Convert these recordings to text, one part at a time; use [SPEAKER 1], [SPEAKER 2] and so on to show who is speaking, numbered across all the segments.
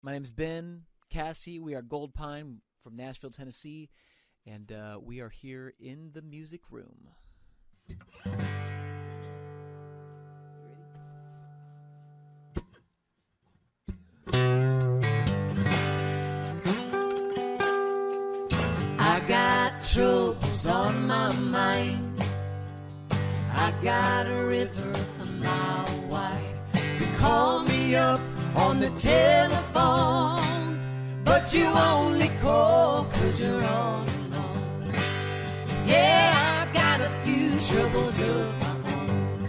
[SPEAKER 1] My name's Ben, Kassie. We are Goldpine from Nashville, Tennessee, and we are here in the music room. I got troubles on my mind. I got a river a mile wide. You call me up on the telephone, but you only call 'cause you're all alone. Yeah, I got a few troubles of my own.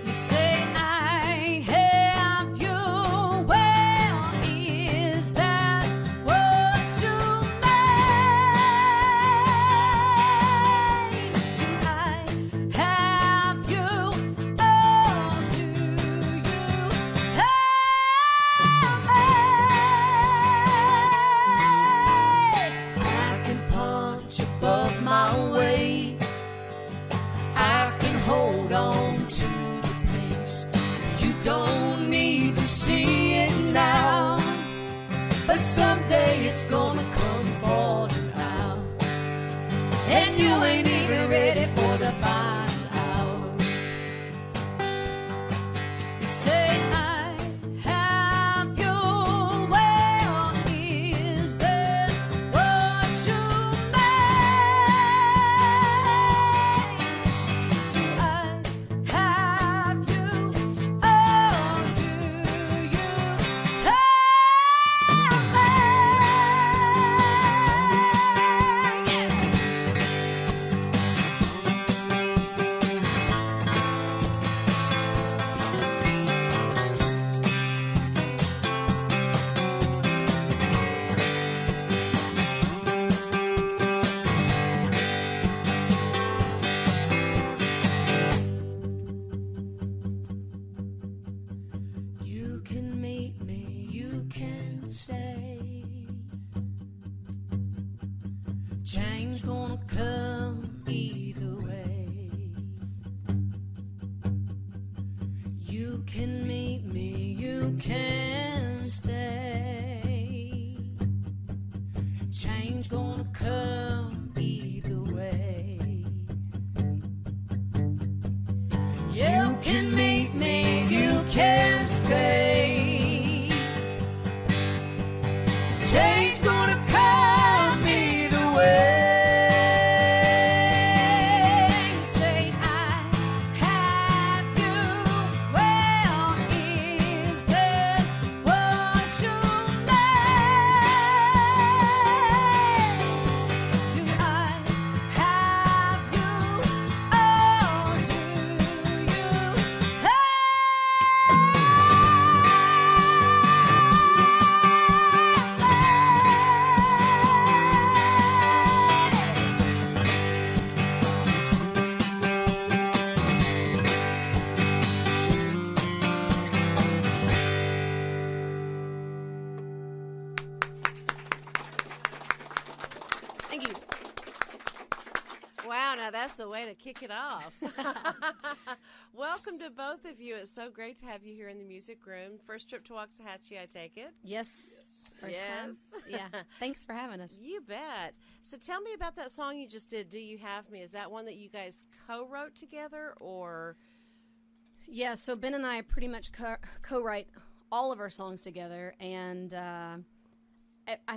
[SPEAKER 1] You say I have you. Well, is that what you mean? Do I have you? Oh, do you have me? I can punch above my weight. I can hold on to the pace. You don't even see it now, but someday it's gonna come falling out, and you ain't even ready for the final hour. You say I have you. Well, is that what you mean? Do I have you? Oh, do you have You can meet me, you can stay. Change gonna come either way. You can meet me, you can stay. Change gonna come either way. You can meet me, you can stay. Change gonna come either way. Say I have you. Well, is that what you mean? Do I have you? Oh, do you
[SPEAKER 2] Thank you.
[SPEAKER 3] Wow, now that's the way to kick it off. Welcome to both of you. It's so great to have you here in the music room. First trip to Waxahachie, I take it?
[SPEAKER 2] Yes. First
[SPEAKER 3] Yes.
[SPEAKER 2] time. Yeah. Thanks for having us.
[SPEAKER 3] You bet. So tell me about that song you just did, Do You Have Me? Is that one that you guys co-wrote together, or?
[SPEAKER 2] Yeah, so Ben and I pretty much co-write all of our songs together, and I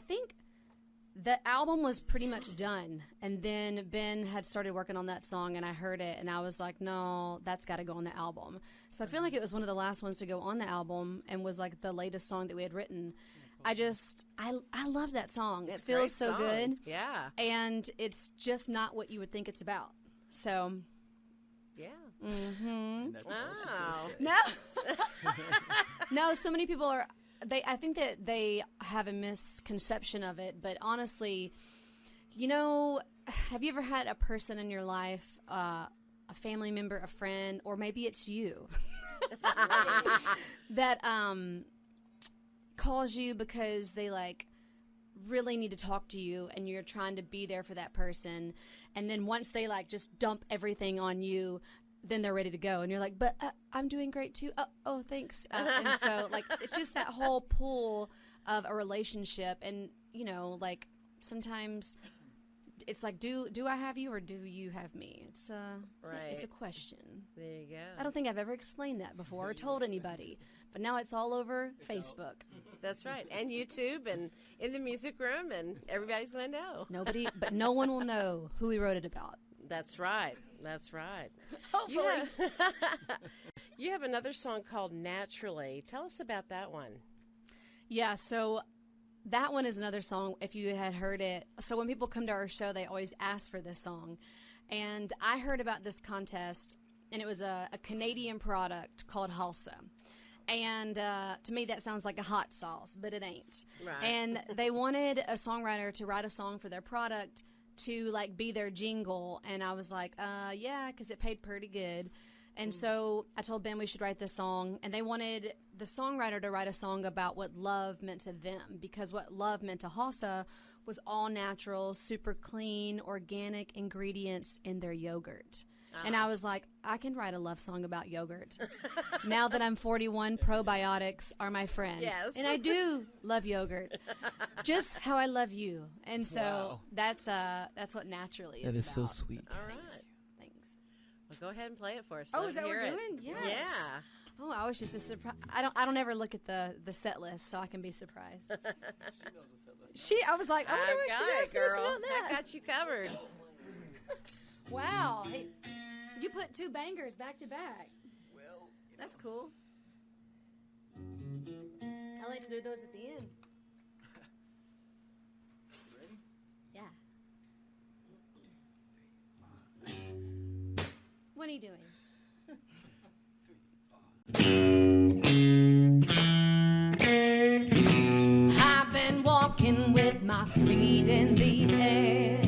[SPEAKER 2] think the album was pretty much done, and then Ben had started working on that song, and I heard it, and I was like, no, that's got to go on the album. So I feel like it was one of the last ones to go on the album, and was like the latest song that we had written. I love that song.
[SPEAKER 3] It's
[SPEAKER 2] It
[SPEAKER 3] a great
[SPEAKER 2] feels so
[SPEAKER 3] song.
[SPEAKER 2] good,
[SPEAKER 3] Yeah.
[SPEAKER 2] and it's just not what you would think it's about. So,
[SPEAKER 3] Yeah.
[SPEAKER 1] Oh.
[SPEAKER 2] no. No, so many people are, I think that they have a misconception of it, but honestly, you know, have you ever had a person in your life, a family member, a friend, or maybe it's you, that calls you because they like really need to talk to you and you're trying to be there for that person, and then once they like just dump everything on you, then they're ready to go, and you're like, but I'm doing great too. Oh, thanks. And so like it's just that whole pull of a relationship, and you know, like sometimes it's like, do I have you or do you have me? It's it's a question.
[SPEAKER 3] There you go.
[SPEAKER 2] I don't think I've ever explained that before or told anybody, but now it's all over Facebook.
[SPEAKER 3] That's right. And YouTube and in the music room, and everybody's going to know.
[SPEAKER 2] Nobody, but no one will know who we wrote it about.
[SPEAKER 3] That's right. That's right.
[SPEAKER 2] Hopefully.
[SPEAKER 3] You have another song called Naturally. Tell us about that one.
[SPEAKER 2] Yeah, so that one is another song, if you had heard it. So when people come to our show, they always ask for this song. And I heard about this contest, and it was a Canadian product called Halsa. And to me, that sounds like a hot sauce, but it ain't.
[SPEAKER 3] Right.
[SPEAKER 2] And they wanted a songwriter to write a song for their product to, like, be their jingle. And I was like, yeah, because it paid pretty good. And so I told Ben we should write this song, and they wanted the songwriter to write a song about what love meant to them, because what love meant to Halsa was all natural, super clean, organic ingredients in their yogurt. And I was like, I can write a love song about yogurt. Now that I'm 41, probiotics are my friend.
[SPEAKER 3] Yes.
[SPEAKER 2] And I do love yogurt, just how I love you. And so that's what Naturally is
[SPEAKER 4] That is
[SPEAKER 2] about.
[SPEAKER 4] so sweet.
[SPEAKER 3] All right.
[SPEAKER 2] Thanks.
[SPEAKER 3] Well, go ahead and play it for us.
[SPEAKER 2] Oh,
[SPEAKER 3] Let
[SPEAKER 2] is that
[SPEAKER 3] us
[SPEAKER 2] what
[SPEAKER 3] hear
[SPEAKER 2] we're
[SPEAKER 3] it.
[SPEAKER 2] doing? Yes.
[SPEAKER 3] Yeah.
[SPEAKER 2] Oh, I was just a surprise. I don't ever look at the set list, so I can be surprised. I was like, I wonder what she's
[SPEAKER 3] I've got it,
[SPEAKER 2] asking us
[SPEAKER 3] girl.
[SPEAKER 2] about that.
[SPEAKER 3] I got you covered.
[SPEAKER 2] Wow. Hey, you put two bangers back to back. Well, that's cool. I like to do those at the end.
[SPEAKER 4] Ready?
[SPEAKER 2] Yeah. What are you doing? I've been walking with my feet in the air.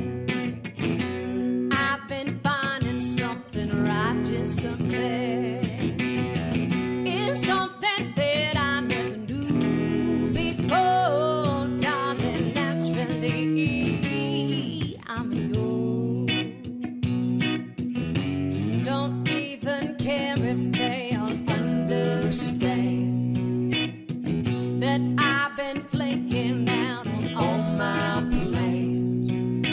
[SPEAKER 2] I've been finding something righteous up there. It's something that I never knew before, darling. Naturally, I'm yours. Don't even care if they'll understand that I've been flaking out on all my plans.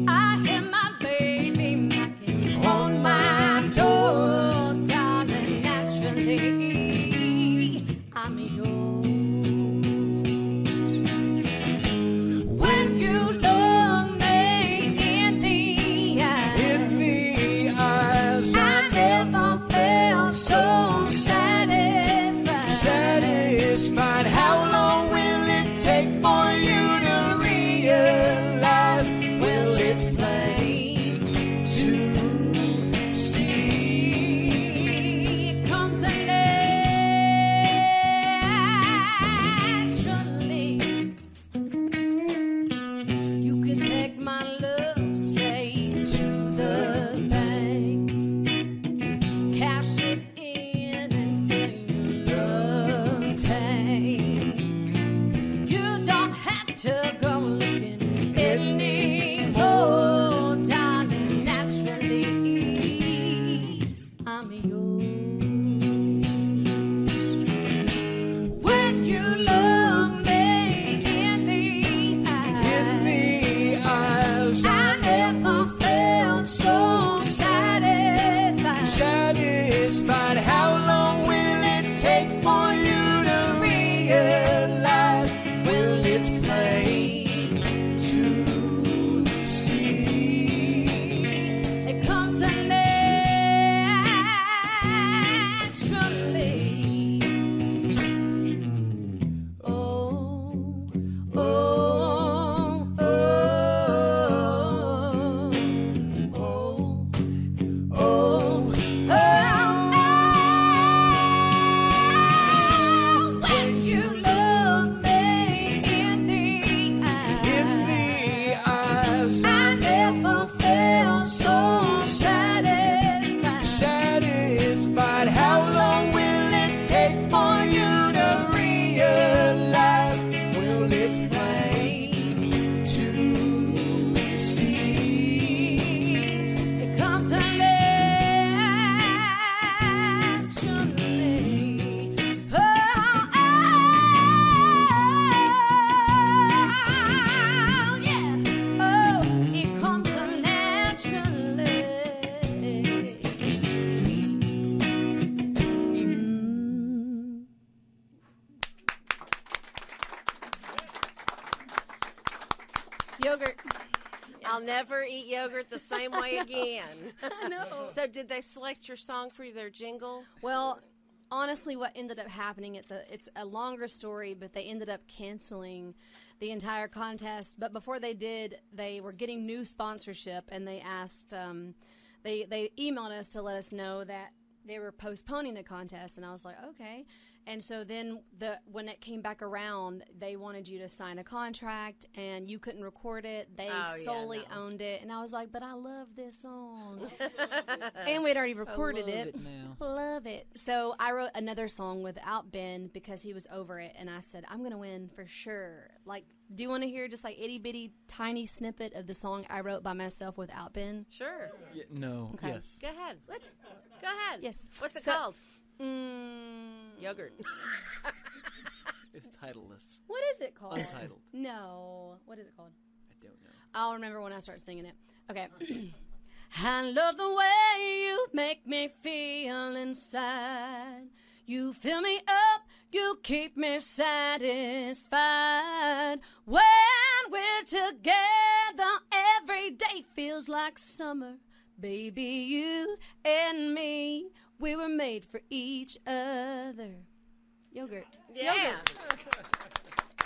[SPEAKER 2] I hear my baby knocking on my door, darling. Naturally, I'm yours. When you look me in the eyes, I never felt so satisfied.
[SPEAKER 1] Satisfied. How long will it take for you to realize? Well, it's plain to see.
[SPEAKER 2] It comes naturally. You can take my love straight to the bank, cash it in and fill your love tank. You don't have to go looking anymore, darling. Naturally, I'm yours. When you look me in the eyes, I never felt so satisfied.
[SPEAKER 1] Satisfied. How long will it take for you to realize? Well, it's plain
[SPEAKER 2] Yogurt.
[SPEAKER 3] I'll never eat yogurt the same way again.
[SPEAKER 2] No.
[SPEAKER 3] So did they select your song for their jingle?
[SPEAKER 2] Well, honestly, what ended up happening, it's a longer story, but they ended up canceling the entire contest. But before they did, they were getting new sponsorship, and they asked, they emailed us to let us know that they were postponing the contest, and I was like, okay. And so then when it came back around, they wanted you to sign a contract, and you couldn't record it. They solely owned it. And I was like, but I love this song. And we'd already recorded it. Love it. So I wrote another song without Ben because he was over it. And I said, I'm going to win for sure. Like, do you want to hear just like itty bitty tiny snippet of the song I wrote by myself without Ben?
[SPEAKER 3] Sure.
[SPEAKER 4] Yeah, no.
[SPEAKER 2] Okay.
[SPEAKER 4] Yes.
[SPEAKER 3] Go ahead.
[SPEAKER 2] What?
[SPEAKER 3] Go ahead.
[SPEAKER 2] Yes.
[SPEAKER 3] What's it called?
[SPEAKER 2] Yogurt.
[SPEAKER 4] It's titleless.
[SPEAKER 2] What is it called?
[SPEAKER 4] Untitled.
[SPEAKER 2] No. What is it called?
[SPEAKER 4] I don't know.
[SPEAKER 2] I'll remember when I start singing it. Okay. I love the way you make me feel inside. You fill me up, you keep me satisfied. When we're together, every day feels like summer. Baby, you and me, we were made for each other. Yogurt.
[SPEAKER 3] Yeah.
[SPEAKER 2] Yogurt.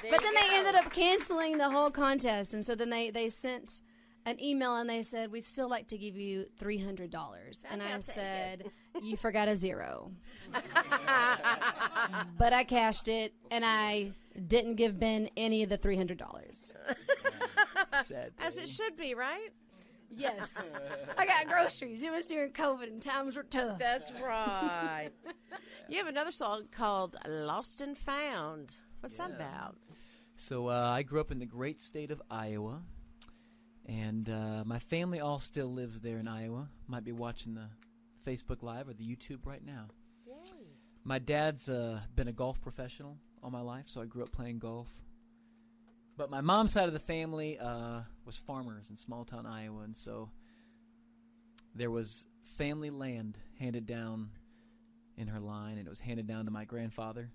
[SPEAKER 2] But then they ended up canceling the whole contest, and so then they sent an email and they said, we'd still like to give you $300. And I said, you forgot a zero. But I cashed it, and I didn't give Ben any of the $300.
[SPEAKER 4] Sad.
[SPEAKER 3] As it should be, right?
[SPEAKER 2] Yes. I got groceries. It was during COVID, and times were tough.
[SPEAKER 3] That's right. You have another song called Lost and Found. What's that about?
[SPEAKER 4] So I grew up in the great state of Iowa, and my family all still lives there in Iowa. Might be watching the Facebook Live or the YouTube right now.
[SPEAKER 3] Yay.
[SPEAKER 4] My dad's been a golf professional all my life, so I grew up playing golf. But my mom's side of the family was farmers in small-town Iowa, and so there was family land handed down in her line, and it was handed down to my grandfather.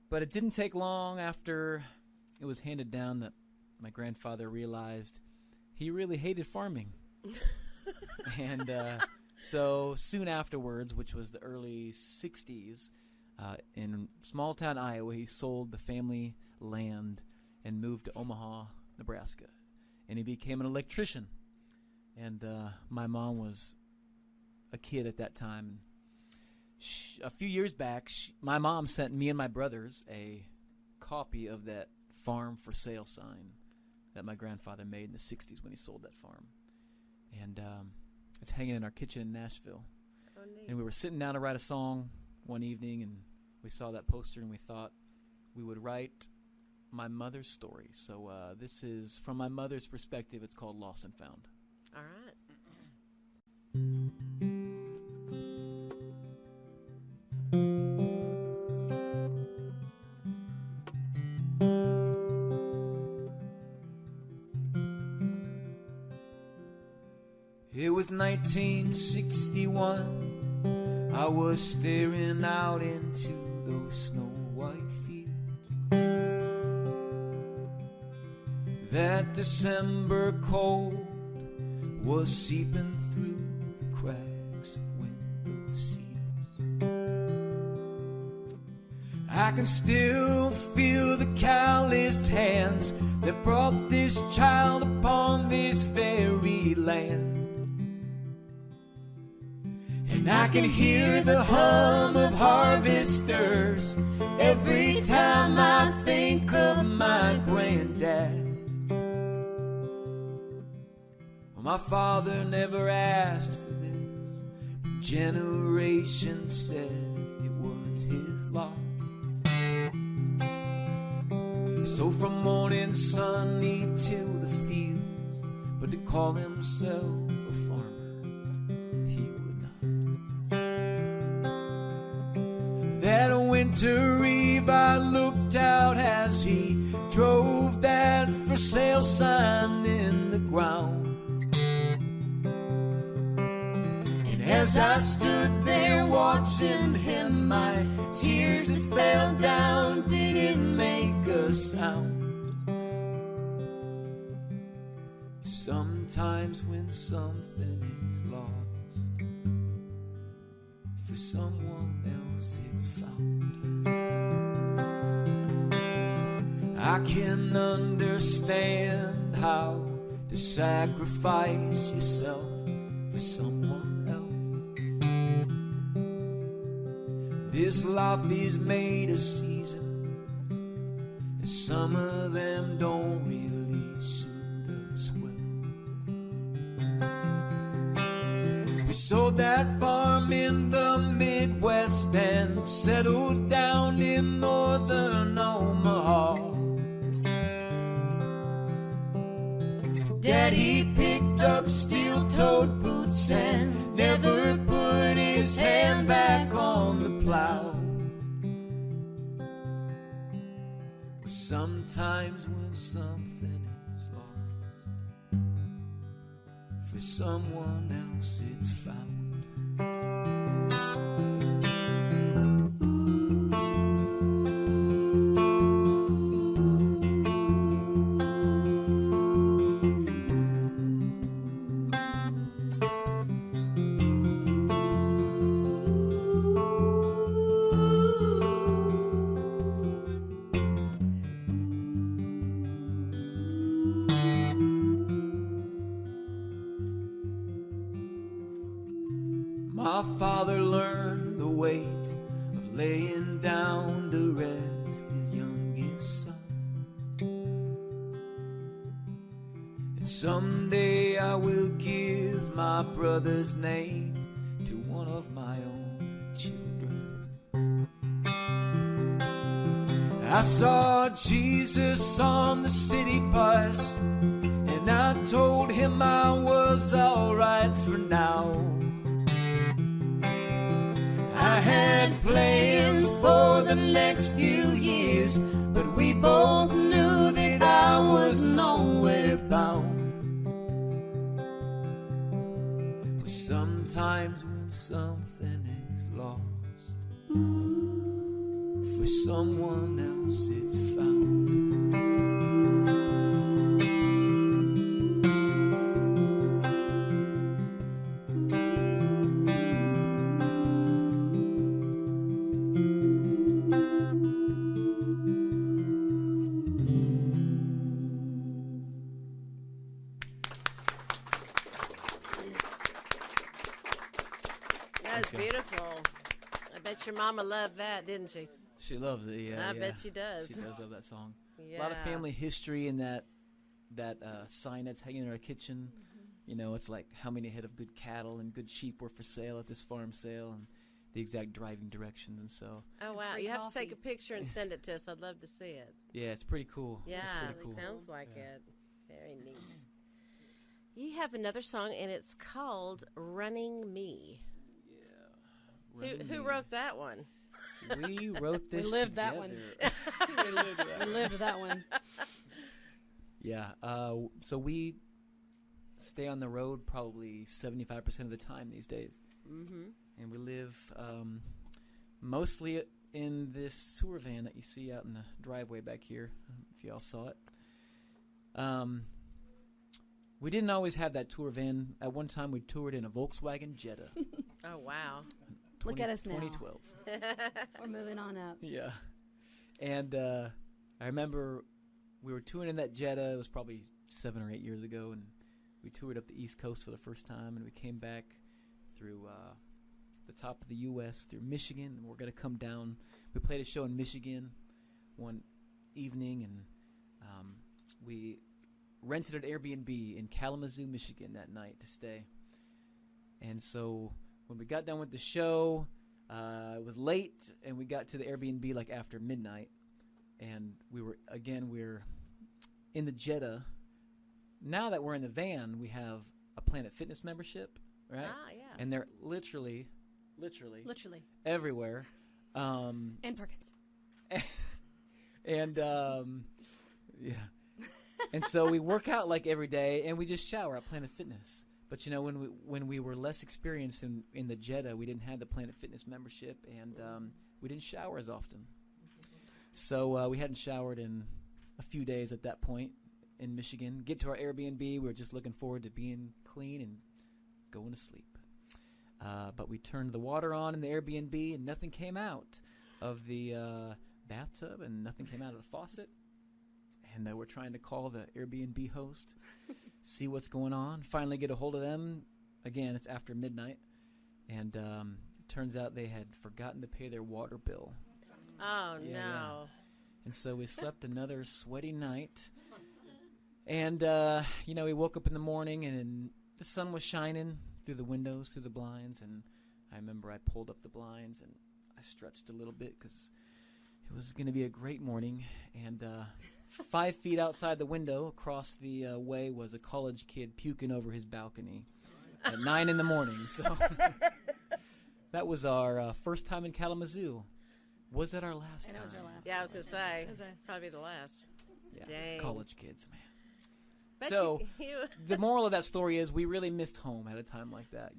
[SPEAKER 4] But it didn't take long after it was handed down that my grandfather realized he really hated farming. And so soon afterwards, which was the early 60s, in small-town Iowa, he sold the family land and moved to Omaha, Nebraska. And he became an electrician. And my mom was a kid at that time. A few years back, my mom sent me and my brothers a copy of that farm for sale sign that my grandfather made in the 60s when he sold that farm. And it's hanging in our kitchen in Nashville.
[SPEAKER 3] Oh, neat.
[SPEAKER 4] And we were sitting down to write a song one evening, and we saw that poster, and we thought we would write my mother's story. So this is from my mother's perspective. It's called Lost and Found.
[SPEAKER 3] All right.
[SPEAKER 4] It was 1961. I was staring out into those snow-white fields. That December cold was seeping through the cracks of window seals. I can still feel the calloused hands that brought this child upon this very land. And I can hear the hum of harvesters every time I think of my granddad. Well, my father never asked for this. Generations said it was his lot. So from morning sunny till the fields, but to call himself a farmer, he would not. That winter eve I looked out as he drove that for sale sign in the ground. And as I stood there watching him, my tears that fell down didn't make a sound.
[SPEAKER 1] Sometimes when something is lost, for someone else it's found. I can understand how to sacrifice yourself for someone else. This life is made of seasons, and some of them don't really suit us well. We sold that farm in the Midwest and settled down in northern Omaha. Daddy picked up steel-toed boots and never put his hand back on the plow. But sometimes when something is lost, for someone else it's found. My father learned the weight of laying down to rest his youngest son. And someday I will give my brother's name to one of my own children. I saw Jesus on the city bus, and I told him I was alright for now. I had plans for the next few years, but we both knew that I was nowhere bound. But sometimes when something is lost, for someone else it's found.
[SPEAKER 3] That was beautiful. I bet your mama loved that, didn't she?
[SPEAKER 4] She loves it. Yeah,
[SPEAKER 3] I bet she does.
[SPEAKER 4] She does love that song.
[SPEAKER 3] Yeah.
[SPEAKER 4] A lot of family history in that sign that's hanging in our kitchen. You know, it's like how many head of good cattle and good sheep were for sale at this farm sale, and the exact driving directions. And so,
[SPEAKER 3] Oh, wow.
[SPEAKER 2] free
[SPEAKER 3] You have to take a
[SPEAKER 2] coffee.
[SPEAKER 3] picture and send it to us. I'd love to see it.
[SPEAKER 4] yeah, it's pretty cool.
[SPEAKER 3] Yeah,
[SPEAKER 4] it's pretty cool.
[SPEAKER 3] sounds like
[SPEAKER 4] Yeah.
[SPEAKER 3] it. Very neat. You have another song, and it's called Running Me.
[SPEAKER 4] Running
[SPEAKER 3] Who
[SPEAKER 4] Me.
[SPEAKER 3] wrote that one?
[SPEAKER 4] We wrote this.
[SPEAKER 2] lived that one.
[SPEAKER 4] together. We lived that
[SPEAKER 2] We lived that one.
[SPEAKER 4] Yeah. So we stay on the road probably 75% of the time these days.
[SPEAKER 3] Mm-hmm.
[SPEAKER 4] And we live mostly in this tour van that you see out in the driveway back here, if y'all saw it. We didn't always have that tour van. At one time, we toured in a Volkswagen Jetta.
[SPEAKER 3] Oh, wow.
[SPEAKER 2] Look at us now.
[SPEAKER 4] 2012.
[SPEAKER 2] We're moving on up.
[SPEAKER 4] Yeah. And I remember we were touring in that Jetta. It was probably 7 or 8 years ago, and we toured up the East Coast for the first time, and we came back through the top of the U.S., through Michigan, and we're going to come down. We played a show in Michigan one evening, and we rented an Airbnb in Kalamazoo, Michigan that night to stay. And so when we got done with the show, it was late, and we got to the Airbnb like after midnight, and we're in the Jetta. Now that we're in the van, we have a Planet Fitness membership, right?
[SPEAKER 3] Ah, yeah.
[SPEAKER 4] And they're literally
[SPEAKER 2] Literally.
[SPEAKER 4] everywhere.
[SPEAKER 2] And Perkins.
[SPEAKER 4] And yeah. And so we work out like every day, and we just shower at Planet Fitness. But you know, when we were less experienced in the Jetta, we didn't have the Planet Fitness membership, and we didn't shower as often. So we hadn't showered in a few days at that point, in Michigan. Get to our Airbnb. We were just looking forward to being clean and going to sleep. But we turned the water on in the Airbnb, and nothing came out of the bathtub, and nothing came out of the faucet. And we're trying to call the Airbnb host, see what's going on. Finally get a hold of them. Again, it's after midnight. And it turns out they had forgotten to pay their water bill.
[SPEAKER 3] Oh,
[SPEAKER 4] Yeah,
[SPEAKER 3] no.
[SPEAKER 4] yeah. And so we slept another sweaty night. And, we woke up in the morning, and the sun was shining through the windows, through the blinds. And I remember I pulled up the blinds, and I stretched a little bit because it was going to be a great morning. And 5 feet outside the window, across the way, was a college kid puking over his balcony at 9 in the morning. So that was our first time in Kalamazoo. Was that our last
[SPEAKER 2] And
[SPEAKER 4] time?
[SPEAKER 2] it was our last.
[SPEAKER 3] Yeah, I was going to say,
[SPEAKER 2] It was
[SPEAKER 3] probably the last.
[SPEAKER 4] Yeah,
[SPEAKER 3] Dang.
[SPEAKER 4] college kids, man.
[SPEAKER 3] But
[SPEAKER 4] So,
[SPEAKER 3] you
[SPEAKER 4] The moral of that story is we really missed home at a time like that,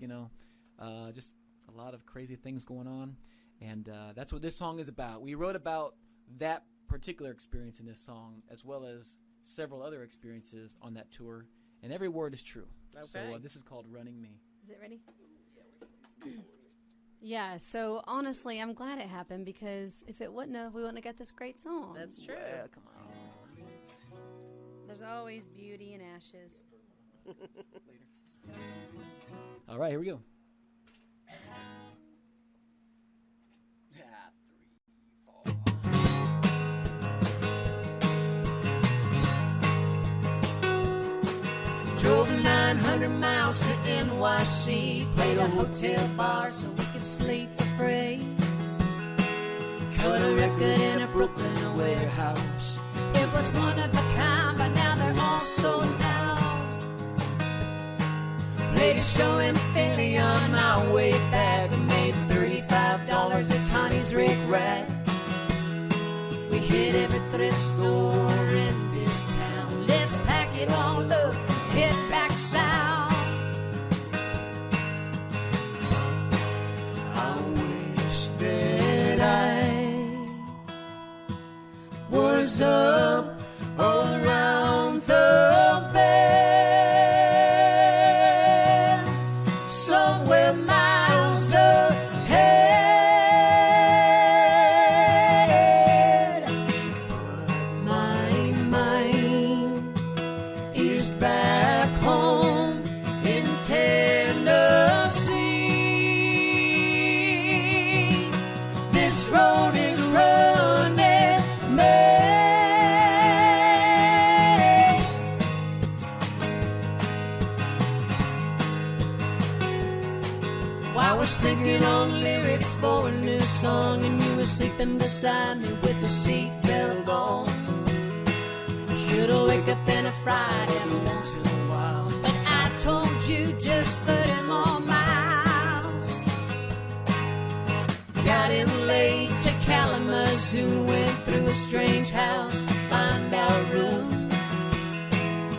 [SPEAKER 4] just a lot of crazy things going on. And that's what this song is about. We wrote about that particular experience in this song, as well as several other experiences on that tour. And every word is true.
[SPEAKER 3] Okay.
[SPEAKER 4] So this is called Running Me.
[SPEAKER 2] Is it ready? Yeah, so honestly, I'm glad it happened because if it wouldn't have, we wouldn't have got this great song.
[SPEAKER 3] That's true.
[SPEAKER 4] Well, come on.
[SPEAKER 2] There's always beauty in ashes.
[SPEAKER 4] All right, here we go.
[SPEAKER 1] Drove 900 miles to NYC, played a hotel bar so we could sleep for free. Cut a record in a Brooklyn warehouse. It was one of a kind, but now they're all sold out. Played a show in Philly on my way back. I made $35 at Connie's Rick Rack. We hit every thrift store in this town. Let's pack it all up, head back south. I wish that I was up around the bend, somewhere miles ahead. But my mind is back home in Tennessee. This road is running me. Well, I was thinking on lyrics for a new song, and you were sleeping beside me with the seatbelt on. Should've wake up in a Friday every once in a while, but I told you just 30 more miles. Got in late to Kalamazoo, went through a strange house to find our room.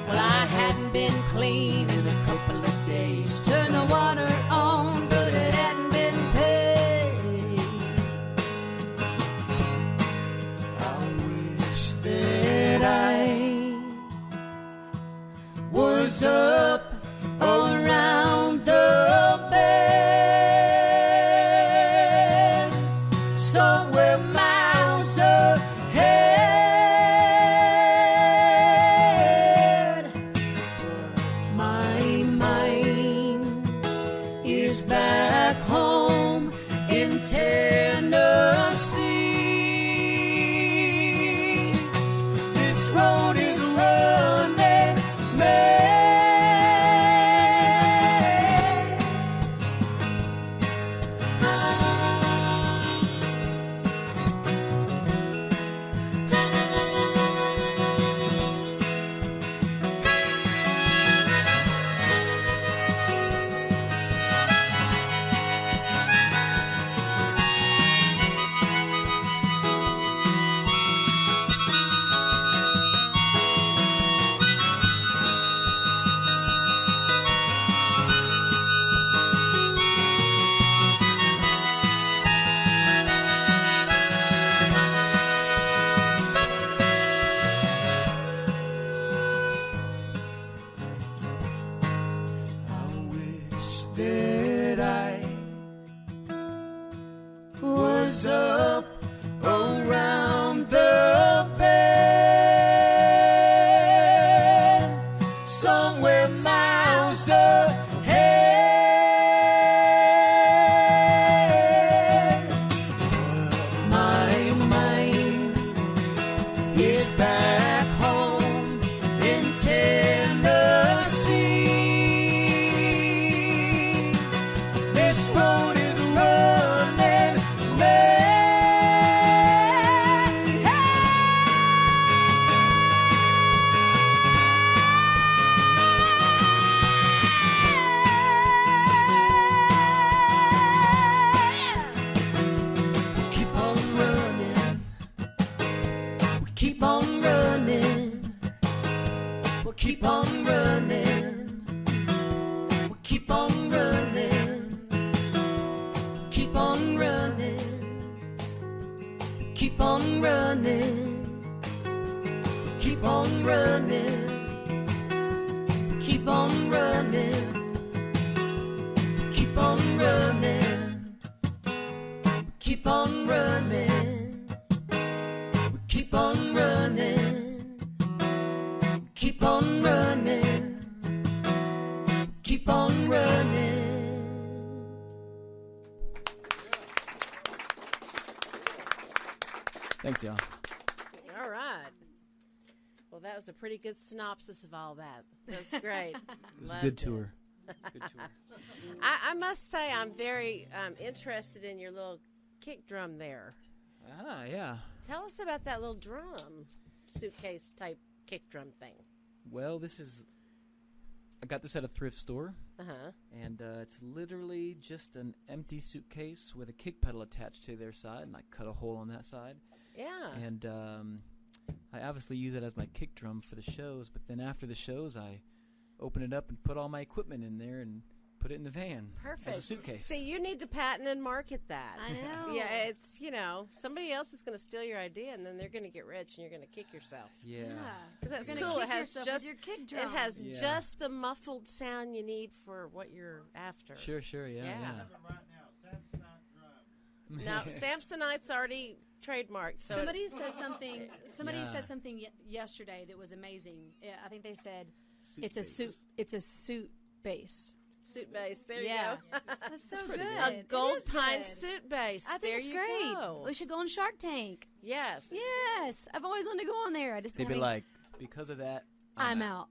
[SPEAKER 1] Well, I hadn't been clean in a couple of days. Turned the water on, but it hadn't been paid. I wish that I was up around the bend, somewhere miles ahead. But my mind is back home in Tennessee. This road is running me. is back home in Tennessee. This road is running keep on running. We keep on running. We'll keep on running. We'll keep on running. Keep on running. Keep on running. Keep on running. Keep on running. Keep on running. Keep on running. Keep on running. Keep on running. Keep on running.
[SPEAKER 4] Thanks, y'all.
[SPEAKER 3] All right. Well, that was a pretty good synopsis of all that. That was great.
[SPEAKER 4] It was a good tour. Good tour.
[SPEAKER 3] I must say I'm very interested in your little kick drum there.
[SPEAKER 4] Ah, yeah.
[SPEAKER 3] Tell us about that little drum, suitcase type kick drum thing.
[SPEAKER 4] Well, I got this at a thrift store,
[SPEAKER 3] Uh-huh.
[SPEAKER 4] and it's literally just an empty suitcase with a kick pedal attached to their side, and I cut a hole on that side.
[SPEAKER 3] Yeah.
[SPEAKER 4] And I obviously use it as my kick drum for the shows, but then after the shows, I open it up and put all my equipment in there and put it in the van
[SPEAKER 3] Perfect.
[SPEAKER 4] as a suitcase.
[SPEAKER 3] See, you need to patent and market that.
[SPEAKER 2] I know.
[SPEAKER 3] Yeah, it's, somebody else is going to steal your idea, and then they're going to get rich, and you're going to kick yourself.
[SPEAKER 4] Yeah.
[SPEAKER 3] Because that's
[SPEAKER 2] You're gonna
[SPEAKER 3] cool. It
[SPEAKER 2] kick
[SPEAKER 3] has
[SPEAKER 2] yourself
[SPEAKER 3] just
[SPEAKER 2] with your kick drum.
[SPEAKER 3] it has
[SPEAKER 4] Yeah.
[SPEAKER 3] just the muffled sound you need for what you're after.
[SPEAKER 4] Sure, yeah.
[SPEAKER 3] Yeah.
[SPEAKER 5] Right now, Samsonite drums.
[SPEAKER 3] Now, Samsonite's already trademarked. So
[SPEAKER 2] Somebody said something. Somebody
[SPEAKER 4] Yeah.
[SPEAKER 2] said something yesterday that was amazing. Yeah, I think they said it's a suit.
[SPEAKER 4] Suitcase.
[SPEAKER 2] It's a suit base.
[SPEAKER 3] suit base. There
[SPEAKER 2] Yeah.
[SPEAKER 3] you go.
[SPEAKER 2] That's so
[SPEAKER 4] pretty
[SPEAKER 2] good.
[SPEAKER 3] A
[SPEAKER 2] It is
[SPEAKER 3] Goldpine
[SPEAKER 2] good.
[SPEAKER 3] suit base.
[SPEAKER 2] I think
[SPEAKER 3] there
[SPEAKER 2] it's
[SPEAKER 3] you
[SPEAKER 2] great.
[SPEAKER 3] go.
[SPEAKER 2] We should go on Shark Tank.
[SPEAKER 3] Yes.
[SPEAKER 2] Yes, I've always wanted to go on there. I just
[SPEAKER 4] They'd be like, because of that,
[SPEAKER 2] I'm out.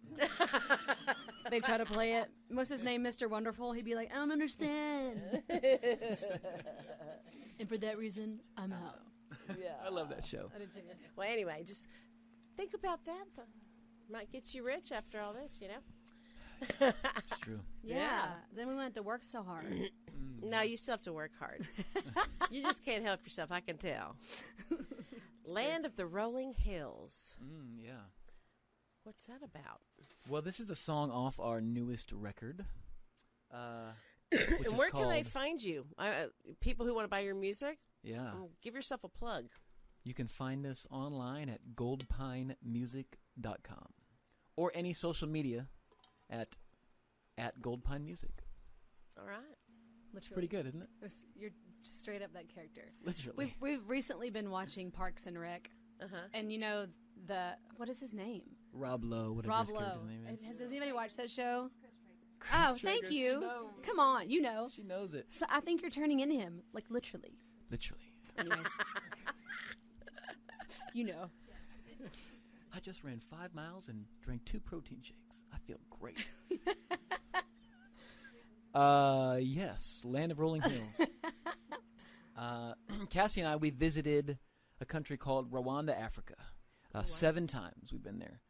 [SPEAKER 2] They try to play it. What's his name, Mr. Wonderful? He'd be like, I don't understand. And for that reason, I'm out.
[SPEAKER 3] Yeah.
[SPEAKER 4] I love that show.
[SPEAKER 2] I did too.
[SPEAKER 3] Well, anyway, just think about that. Might get you rich after all this,
[SPEAKER 4] It's true.
[SPEAKER 2] Yeah. Then we went to work so hard.
[SPEAKER 3] No, you still have to work hard. You just can't help yourself, I can tell. Land of the Rolling Hills.
[SPEAKER 4] Yeah.
[SPEAKER 3] What's that about?
[SPEAKER 4] Well, this is a song off our newest record. Which
[SPEAKER 3] And
[SPEAKER 4] is
[SPEAKER 3] where can they
[SPEAKER 4] called-
[SPEAKER 3] find you? People who want to buy your music?
[SPEAKER 4] Yeah.
[SPEAKER 3] Give yourself a plug.
[SPEAKER 4] You can find us online at goldpinemusic.com or any social media at Goldpine Music.
[SPEAKER 3] All right.
[SPEAKER 4] It's pretty good, isn't it?
[SPEAKER 2] You're straight up that character.
[SPEAKER 4] Literally.
[SPEAKER 2] We've recently been watching Parks and Rec,
[SPEAKER 3] Uh-huh.
[SPEAKER 2] and what is his name?
[SPEAKER 4] Rob Lowe, whatever
[SPEAKER 2] Rob
[SPEAKER 4] his
[SPEAKER 2] Lowe.
[SPEAKER 4] character's name is.
[SPEAKER 2] Does anybody watch that show?
[SPEAKER 4] Chris
[SPEAKER 2] Oh, thank
[SPEAKER 4] Traeger, she
[SPEAKER 2] you.
[SPEAKER 4] knows.
[SPEAKER 2] Come on, you know.
[SPEAKER 4] She knows it.
[SPEAKER 2] So I think you're turning into him, like literally.
[SPEAKER 4] Literally.
[SPEAKER 2] Anyways, you know.
[SPEAKER 4] I just ran 5 miles and drank 2 protein shakes. I feel great. Yes, Land of Rolling Hills. Kassie and I, we visited a country called Rwanda, Africa. 7 times we've been there.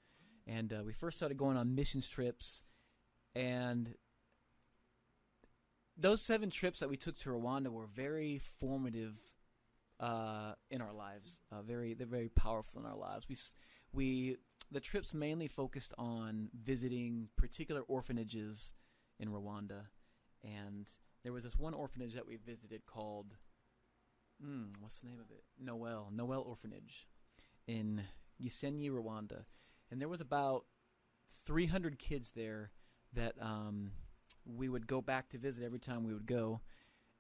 [SPEAKER 4] And we first started going on missions trips. And those 7 trips that we took to Rwanda were very formative in our lives. They're very powerful in our lives. The trips mainly focused on visiting particular orphanages in Rwanda, and there was this one orphanage that we visited called what's the name of it? Noel Orphanage in Gisenyi, Rwanda, and there was about 300 kids there that we would go back to visit every time we would go,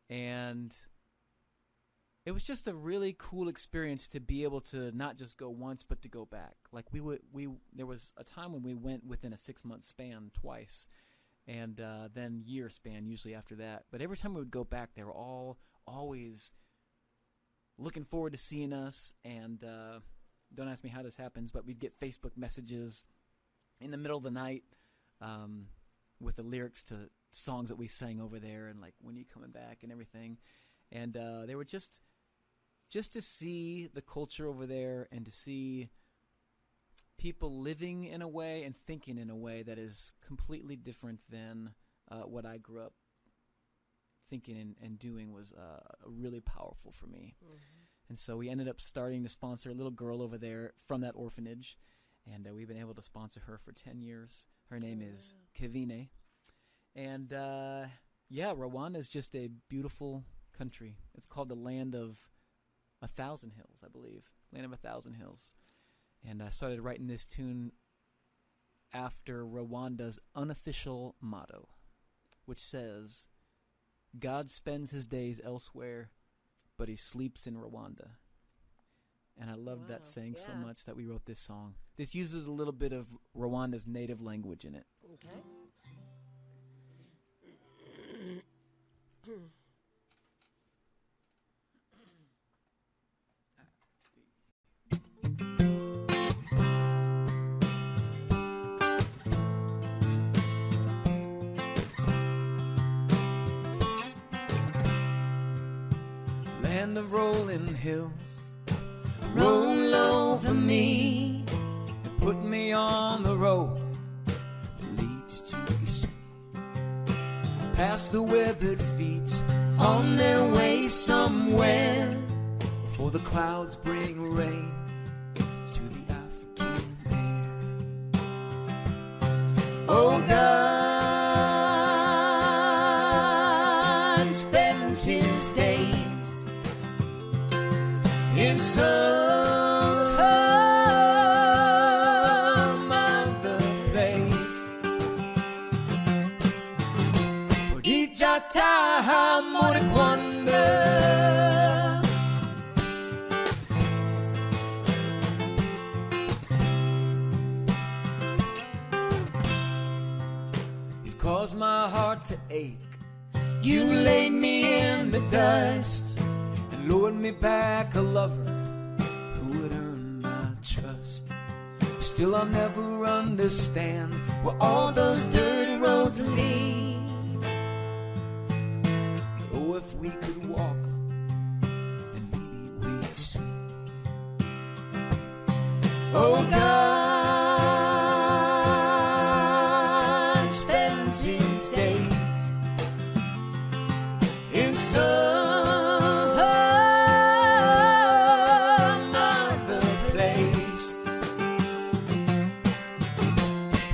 [SPEAKER 4] and it was just a really cool experience to be able to not just go once, but to go back. Like there was a time when we went within a 6-month span twice, and then year span usually after that. But every time we would go back, they were all always looking forward to seeing us, and don't ask me how this happens, but we'd get Facebook messages in the middle of the night with the lyrics to songs that we sang over there, and like, when are you coming back and everything. And they were just to see the culture over there and to see people living in a way and thinking in a way that is completely different than what I grew up thinking and doing was really powerful for me. Mm-hmm. And so we ended up starting to sponsor a little girl over there from that orphanage, and we've been able to sponsor her for 10 years. Her name is Kevine. And Rwanda is just a beautiful country. It's called the Land of 1,000 Hills, I believe. Land of 1,000 Hills. And I started writing this tune after Rwanda's unofficial motto, which says, God spends his days elsewhere, but he sleeps in Rwanda. And I loved that saying so much that we wrote this song. This uses a little bit of Rwanda's native language in it.
[SPEAKER 3] Okay.
[SPEAKER 4] Land of rolling hills,
[SPEAKER 1] Roll over me,
[SPEAKER 4] and put me on the road that leads to the sea. Past the weathered feet
[SPEAKER 1] on their way somewhere.
[SPEAKER 4] before the clouds bring rain to the African air.
[SPEAKER 1] Oh, God spends his days in some other place. Podijata more quando.
[SPEAKER 4] You've caused my heart to ache
[SPEAKER 1] You laid me in the dust.
[SPEAKER 4] and lured me back a lover who would earn my trust. Still I'll never understand
[SPEAKER 1] Where all those dirty roads lead.
[SPEAKER 4] oh, if we could walk, then maybe we'd see.
[SPEAKER 1] Oh, God spends his days in some other place.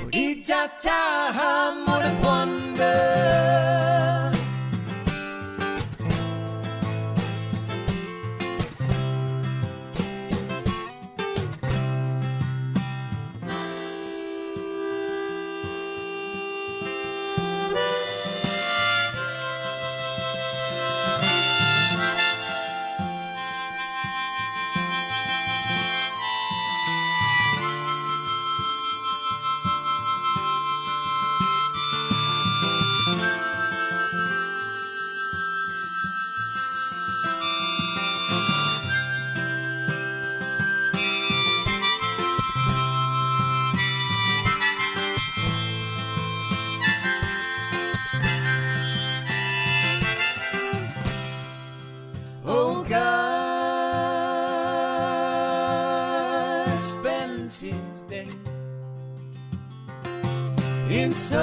[SPEAKER 1] Podijata more quando. Oh, God spends his day in some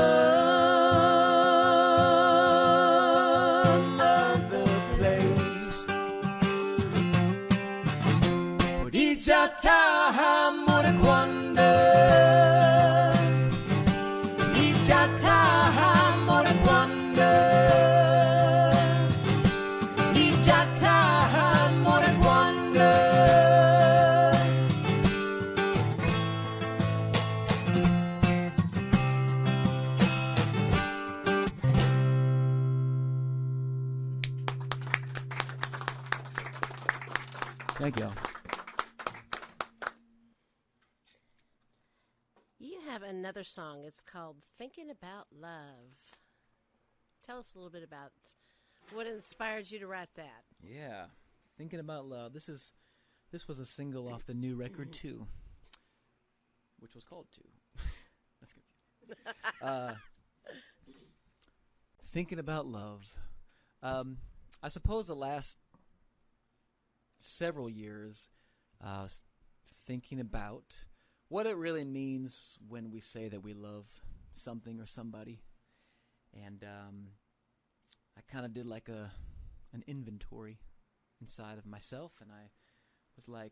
[SPEAKER 1] other place. Podijata more quando. Podijata more quando. Podijata more quando.
[SPEAKER 4] Thank you.
[SPEAKER 3] You have another song. It's called Thinking About Love. Tell us a little bit about what inspired you to write that.
[SPEAKER 4] Yeah, thinking about love. This is This was a single off the new record, Two, which was called Two. That's good. Thinking about love. I suppose the last several years, thinking about what it really means when we say that we love something or somebody. And I kind of did like an inventory inside of myself, and I was like,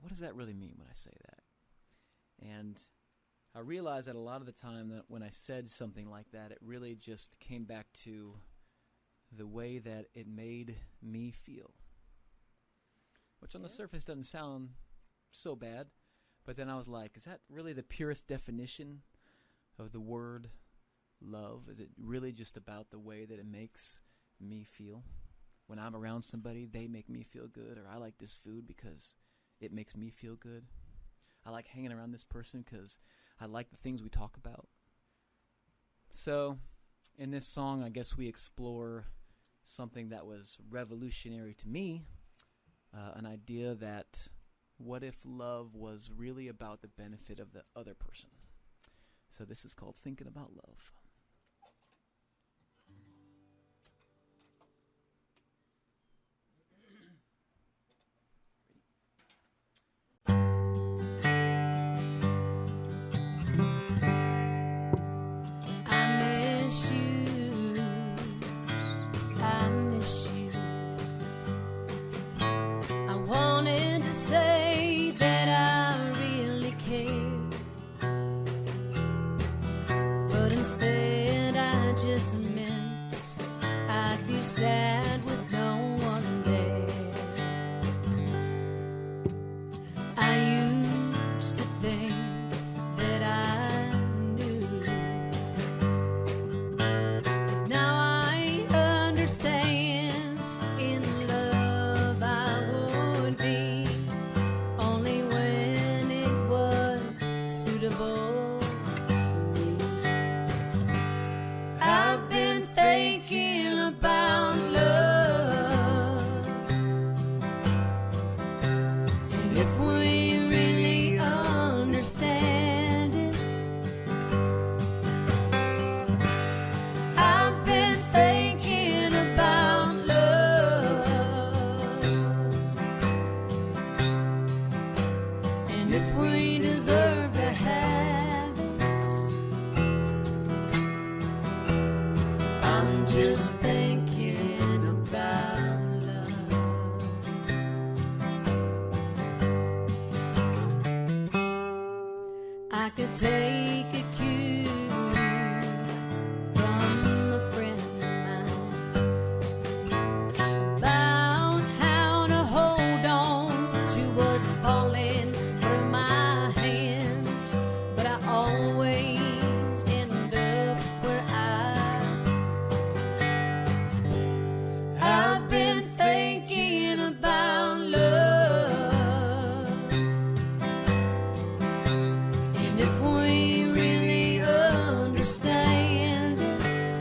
[SPEAKER 4] what does that really mean when I say that? And I realized that a lot of the time that when I said something like that, it really just came back to the way that it made me feel. Which on the surface doesn't sound so bad, but then I was like, is that really the purest definition of the word love? Is it really just about the way that it makes me feel? When I'm around somebody, they make me feel good, or I like this food because it makes me feel good. I like hanging around this person because I like the things we talk about. So, in this song, I guess we explore something that was revolutionary to me, an idea that what if love was really about the benefit of the other person? So this is called Thinking About Love.
[SPEAKER 1] Say that I really care, but instead I just meant I'd be sad with no one there. I used to think that I knew, but now I understand. In love I would be only when it was suitable for me. I've been thinking about love, and if we really understand it. I've been thinking about love, and if we deserve to have it. I'm just thinking about love. I could take a cue from a friend of mine about how to hold on to what's falling through my hands, but I always end up where I've been thinking about love, and if we really understand it.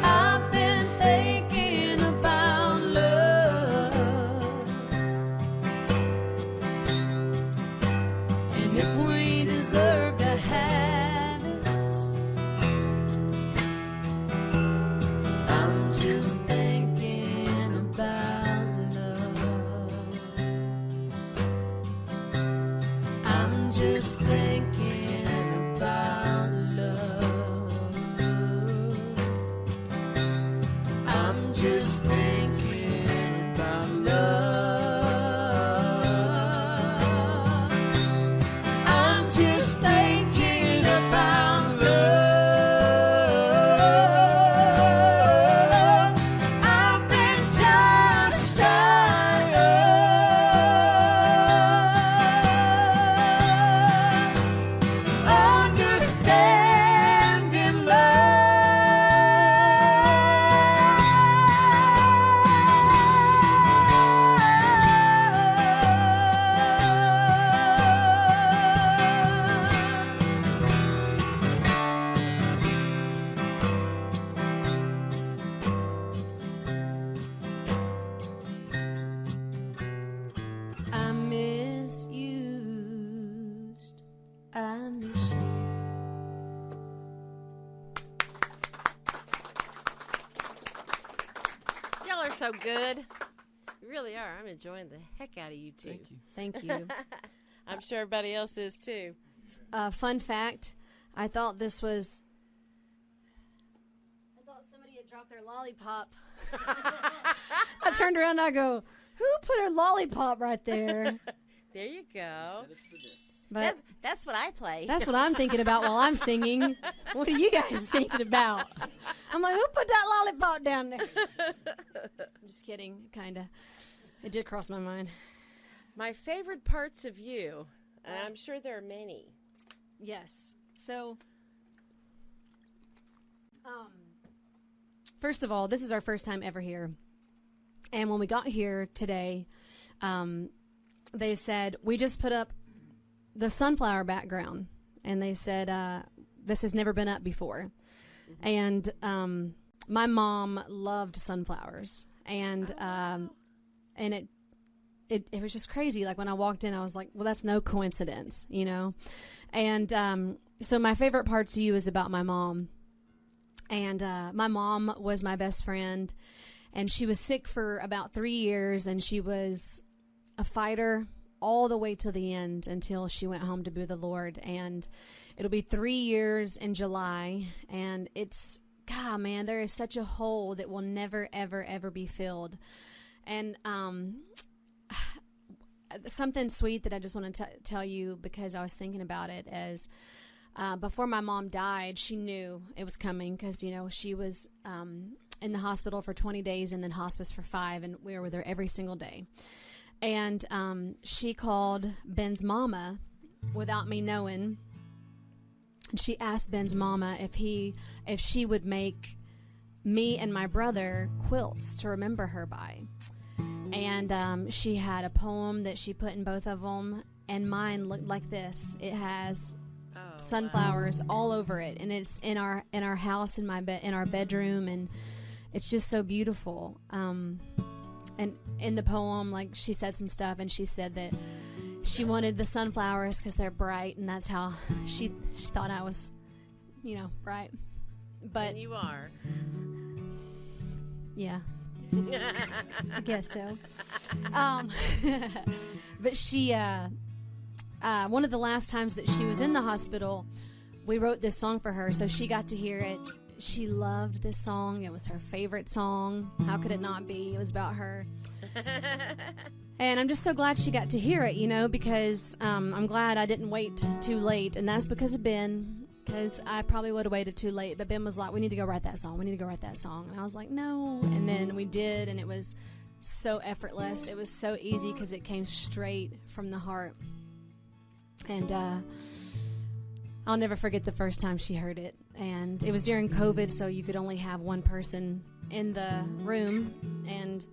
[SPEAKER 1] I've been thinking about love, and if we deserve to have it. I'm just thinking about love. I'm just thinking about love. I'm just thinking about love. I'm just thinking about love. I've been just shy of understanding.
[SPEAKER 3] so good. You really are. I'm enjoying the heck out of you two.
[SPEAKER 4] Thank you.
[SPEAKER 2] Thank you.
[SPEAKER 3] I'm sure everybody else is too.
[SPEAKER 2] Fun fact, I thought somebody had dropped their lollipop. I turned around and I go, who put a lollipop right there?
[SPEAKER 3] There you go.
[SPEAKER 2] But
[SPEAKER 3] That's what I play.
[SPEAKER 2] that's what I'm thinking about while I'm singing. What are you guys thinking about? I'm like, who put that lollipop down there? I'm just kidding, kind of. It did cross my mind.
[SPEAKER 3] My favorite parts of you, and I'm sure there are many.
[SPEAKER 2] Yes. So, first of all, this is our first time ever here. And when we got here today, they said, we just put up the sunflower background. And they said, this has never been up before. And my mom loved sunflowers. And it was just crazy. Like when I walked in, I was like, well, that's no coincidence, you know? And so my favorite part to you is about my mom. And my mom was my best friend. And she was sick for about 3 years. And she was a fighter all the way to the end until she went home to be with the Lord. And it'll be 3 years in July. And it's, God, man, there is such a hole that will never, ever, ever be filled. And something sweet that I just want to tell you, because I was thinking about it, as before my mom died, she knew it was coming, because, you know, she was in the hospital for 20 days and then hospice for 5, and we were with her every single day. And she called Ben's mama without me knowing. And she asked Ben's mama if she would make me and my brother quilts to remember her by. And she had a poem that she put in both of them, and mine looked like this. It has sunflowers all over it, and it's in our house, in our bedroom, and it's just so beautiful. And in the poem, like, she said some stuff, and she said that she wanted the sunflowers because they're bright, and that's how she thought I was, you know, bright. But
[SPEAKER 3] And you are.
[SPEAKER 2] yeah. I guess so. But she, one of the last times that she was in the hospital, we wrote this song for her, so she got to hear it. She loved this song. It was her favorite song. How could it not be? It was about her. And I'm just so glad she got to hear it, you know, because I'm glad I didn't wait too late, and that's because of Ben. Because I probably would have waited too late. But Ben was like, we need to go write that song. We need to go write that song. And I was like, no. And then we did, and it was so effortless. It was so easy because it came straight from the heart. And I'll never forget the first time she heard it. And it was during COVID, so you could only have one person in the room. And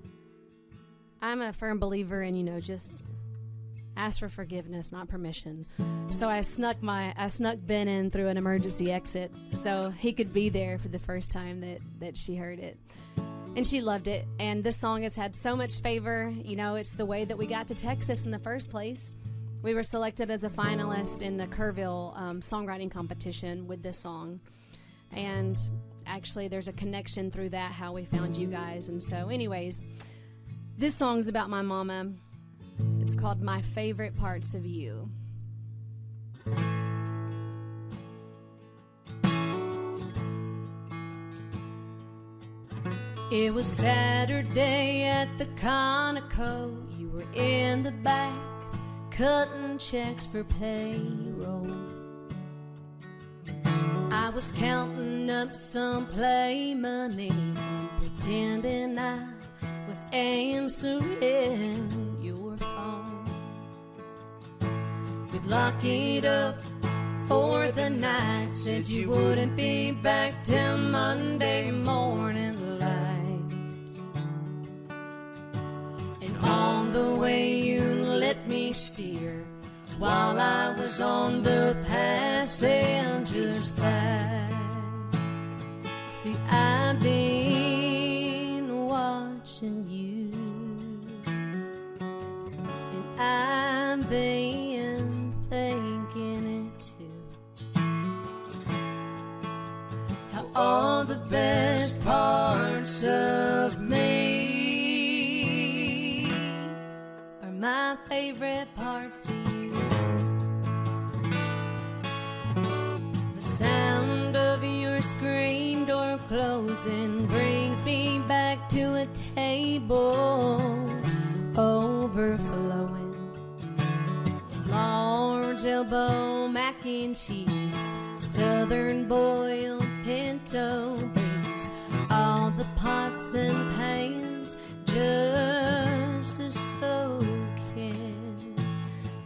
[SPEAKER 2] I'm a firm believer in, you know, just ask for forgiveness, not permission. So I snuck Ben in through an emergency exit so he could be there for the first time that she heard it. And she loved it. And this song has had so much favor. You know, it's the way that we got to Texas in the first place. We were selected as a finalist in the Kerrville songwriting competition with this song. And actually, there's a connection through that, how we found you guys. And so anyways, this song's about my mama. It's called My Favorite Parts of You. It was Saturday at the Conoco. You were in the back, cutting checks for payroll. I was counting up some play money and pretending I was answering your phone. We'd lock it up for the night. Said you wouldn't be back till Monday morning light. And on the way you let me steer while I was on the passenger side. See, I've been watching you, and I've been thinking it too. How all the best parts of me favorite parts of you. The sound of your screen door closing brings me back to a table overflowing. Large elbow mac and cheese, southern boiled pinto beans, all the pots and pans just a soaking.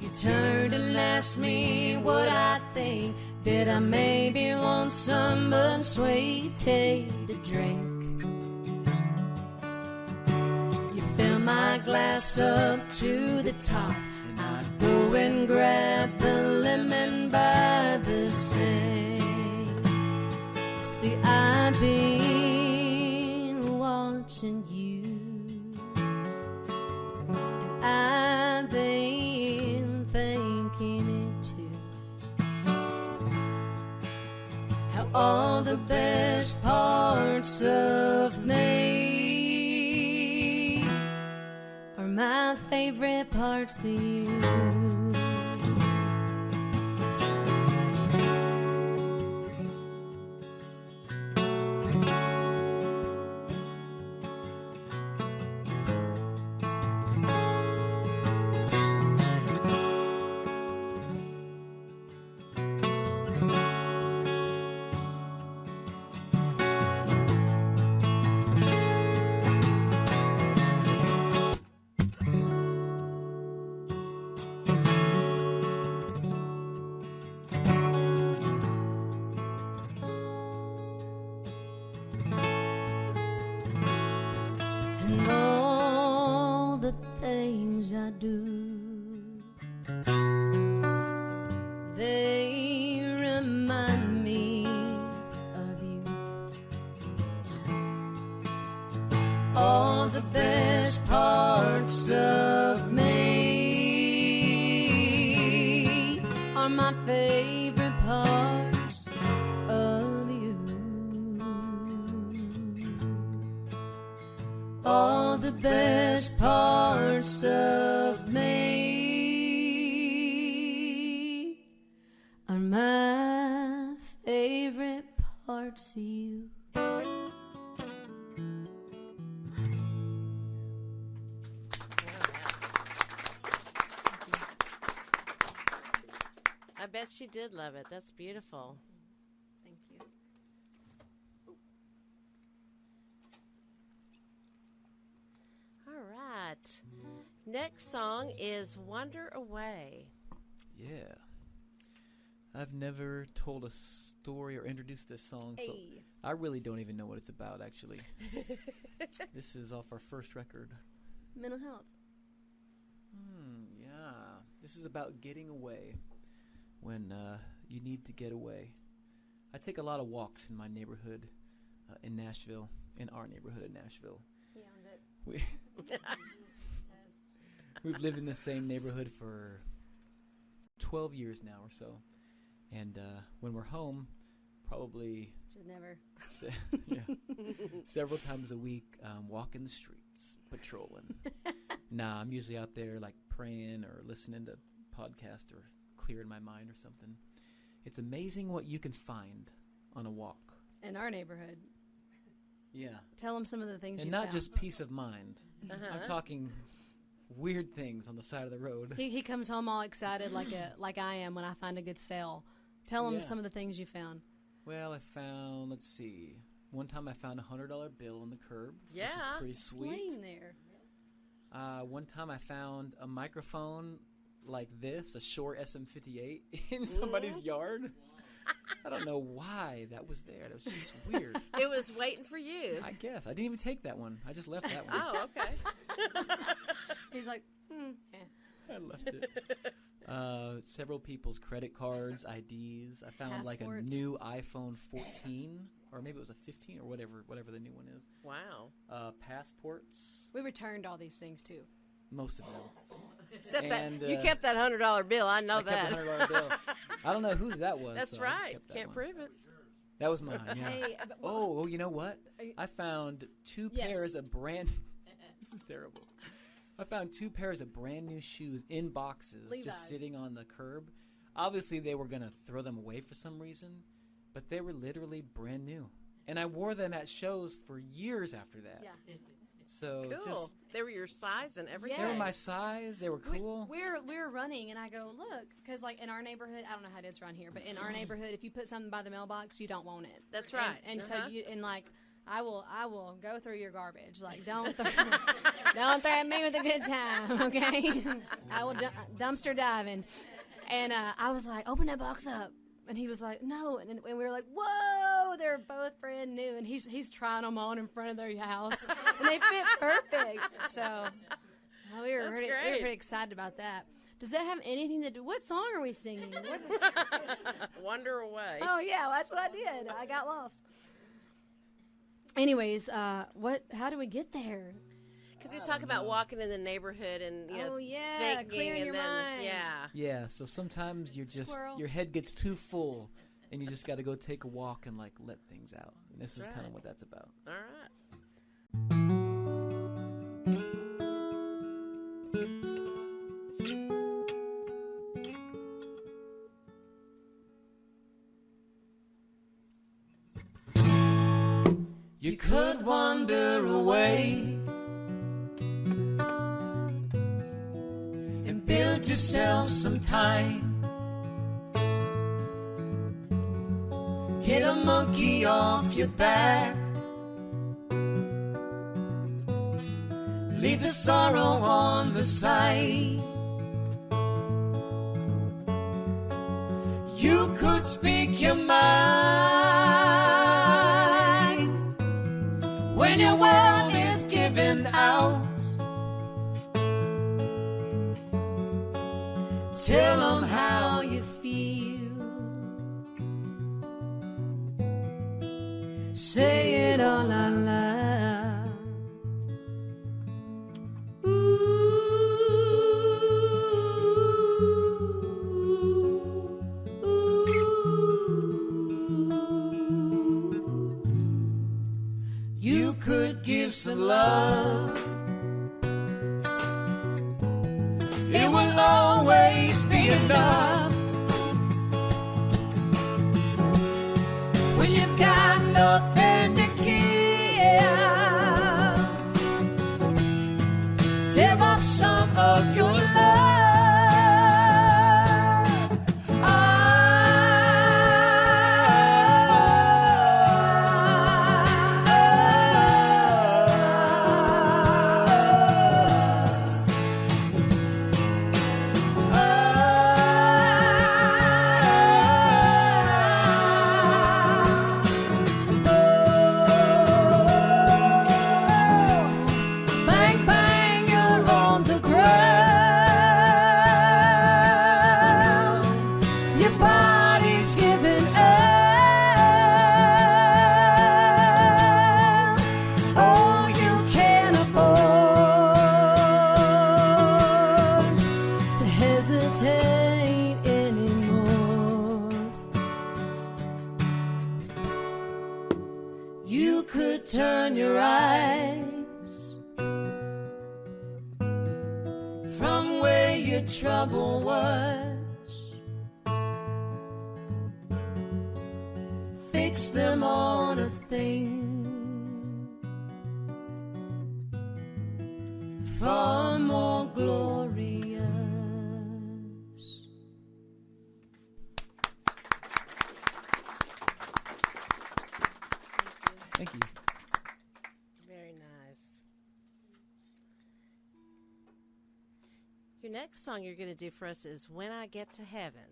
[SPEAKER 2] You turned and asked me what I think. Did I maybe want some but sweet tea to drink? You fill my glass up to the top, and I'd go and grab the lemon by the sink. See, I've been watching you, and I've been thinking it too. How all the best parts of me are my favorite parts of you. And all the things I do, they remind me of you. All the best parts of me are my favorite parts of you. All the best parts of me are my favorite parts of you.
[SPEAKER 3] I bet she did love it. That's beautiful.
[SPEAKER 2] Thank you.
[SPEAKER 3] All right. Next song is Wander Away.
[SPEAKER 4] Yeah. I've never told a story or introduced this song, so
[SPEAKER 2] Hey.
[SPEAKER 4] I really don't even know what it's about, actually. This is off our first record.
[SPEAKER 2] Mental health.
[SPEAKER 4] Yeah. This is about getting away when you need to get away. I take a lot of walks in my neighborhood in Nashville, in our neighborhood in Nashville.
[SPEAKER 2] He owns it.
[SPEAKER 4] We We've lived in the same neighborhood for 12 years now or so. And when we're home, probably
[SPEAKER 2] Just never.
[SPEAKER 4] several times a week, walking the streets, patrolling. Nah, I'm usually out there like praying or listening to podcast or clearing my mind or something. It's amazing what you can find on a walk.
[SPEAKER 2] In our neighborhood.
[SPEAKER 4] Yeah.
[SPEAKER 2] Tell them some of the things
[SPEAKER 4] And
[SPEAKER 2] you
[SPEAKER 4] not
[SPEAKER 2] found.
[SPEAKER 4] just peace of mind.
[SPEAKER 3] Uh-huh.
[SPEAKER 4] I'm talking weird things on the side of the road.
[SPEAKER 2] He comes home all excited like I am when I find a good sale. Tell him
[SPEAKER 4] Yeah.
[SPEAKER 2] some of the things you found.
[SPEAKER 4] Well, I found, let's see, one time I found a $100 bill on the curb, which
[SPEAKER 3] Yeah.
[SPEAKER 4] is pretty
[SPEAKER 2] It's
[SPEAKER 4] sweet.
[SPEAKER 2] laying there.
[SPEAKER 4] One time I found a microphone like this, a Shure SM58, in somebody's yard. I don't know why that was there. That was just weird.
[SPEAKER 3] It was waiting for you.
[SPEAKER 4] I guess. I didn't even take that one. I just left that one.
[SPEAKER 3] Oh, okay.
[SPEAKER 2] He's like, yeah.
[SPEAKER 4] I left it. Several people's credit cards, IDs. I found like a
[SPEAKER 2] Passports.
[SPEAKER 4] new iPhone 14, or maybe it was a 15 or whatever the new one is.
[SPEAKER 3] Wow.
[SPEAKER 4] Passports,
[SPEAKER 2] We returned all these things too.
[SPEAKER 4] most of them.
[SPEAKER 3] Except
[SPEAKER 4] And,
[SPEAKER 3] that you kept that $100 bill. I know
[SPEAKER 4] I kept
[SPEAKER 3] that.
[SPEAKER 4] a $100 bill. I don't know whose that was.
[SPEAKER 3] That's
[SPEAKER 4] so I just
[SPEAKER 3] right.
[SPEAKER 4] kept that
[SPEAKER 3] Can't
[SPEAKER 4] one.
[SPEAKER 3] prove it.
[SPEAKER 4] That was mine. Yeah.
[SPEAKER 2] Hey, but
[SPEAKER 4] Oh, you know what?
[SPEAKER 2] Are you-
[SPEAKER 4] I found two
[SPEAKER 2] Yes.
[SPEAKER 4] pairs of brand. This is terrible. I found 2 pairs of brand new shoes in boxes
[SPEAKER 2] Levi's.
[SPEAKER 4] just sitting on the curb. Obviously, they were going to throw them away for some reason, but they were literally brand new. And I wore them at shows for years after that.
[SPEAKER 2] Yeah.
[SPEAKER 4] So
[SPEAKER 3] Cool. They were your size and everything.
[SPEAKER 4] they were my
[SPEAKER 2] Yes.
[SPEAKER 4] size. They were cool.
[SPEAKER 2] We were running, and I go, look, because like in our neighborhood, I don't know how it is around here, but in our neighborhood, if you put something by the mailbox, you don't want it.
[SPEAKER 3] That's right.
[SPEAKER 2] And
[SPEAKER 3] Uh-huh.
[SPEAKER 2] so like, I will go through your garbage. Like, don't threaten me with a good time, okay? I will dumpster diving. And I was like, open that box up. And he was like, no. And we were like, whoa, they're both brand new. And he's trying them on in front of their house. And they fit perfect. So we were
[SPEAKER 3] That's
[SPEAKER 2] pretty
[SPEAKER 3] great.
[SPEAKER 2] excited about that. Does that have anything to do? What song are we singing? What-
[SPEAKER 3] Wander away.
[SPEAKER 2] oh, yeah, that's what I did. I got lost. Anyways, how do we get there?
[SPEAKER 3] Because you talk about walking in the neighborhood and, you know,
[SPEAKER 2] Oh, yeah,
[SPEAKER 3] thinking
[SPEAKER 2] clearing
[SPEAKER 3] and
[SPEAKER 2] your
[SPEAKER 3] then,
[SPEAKER 2] mind.
[SPEAKER 3] yeah.
[SPEAKER 4] Yeah, so sometimes
[SPEAKER 2] Squirrel.
[SPEAKER 4] your head gets too full, and you just got to go take a walk and, like, let things out. And this is kind
[SPEAKER 3] Right.
[SPEAKER 4] of what that's about.
[SPEAKER 3] All right.
[SPEAKER 1] You could wander away and build yourself some time. Get a monkey off your back. Leave the sorrow on the side. You could speak your mind when your world is given out. Tell them how you feel. Say it all out loud. You could give some love. It will always be enough. When you've got nothing to give up some of your love. Bang, bang, you're on the ground. Your body's giving out. Oh, you can't afford to hesitate anymore. You could turn your eyes from where your trouble was. Fix them on a thing far more glorious.
[SPEAKER 4] Thank you.
[SPEAKER 3] Very nice. Your next song you're going to do for us is When I Get to Heaven.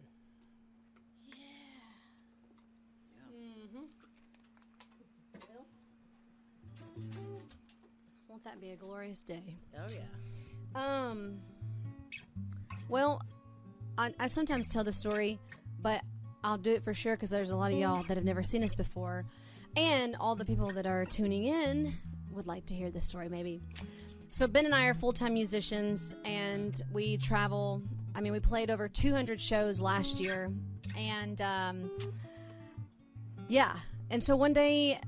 [SPEAKER 2] Won't that be a glorious day?
[SPEAKER 3] Oh, yeah.
[SPEAKER 2] Well, I sometimes tell the story, but I'll do it for sure because there's a lot of y'all that have never seen us before. And all the people that are tuning in would like to hear this story, maybe. So Ben and I are full-time musicians, and we travel. I mean, we played over 200 shows last year. And, yeah. And so one day,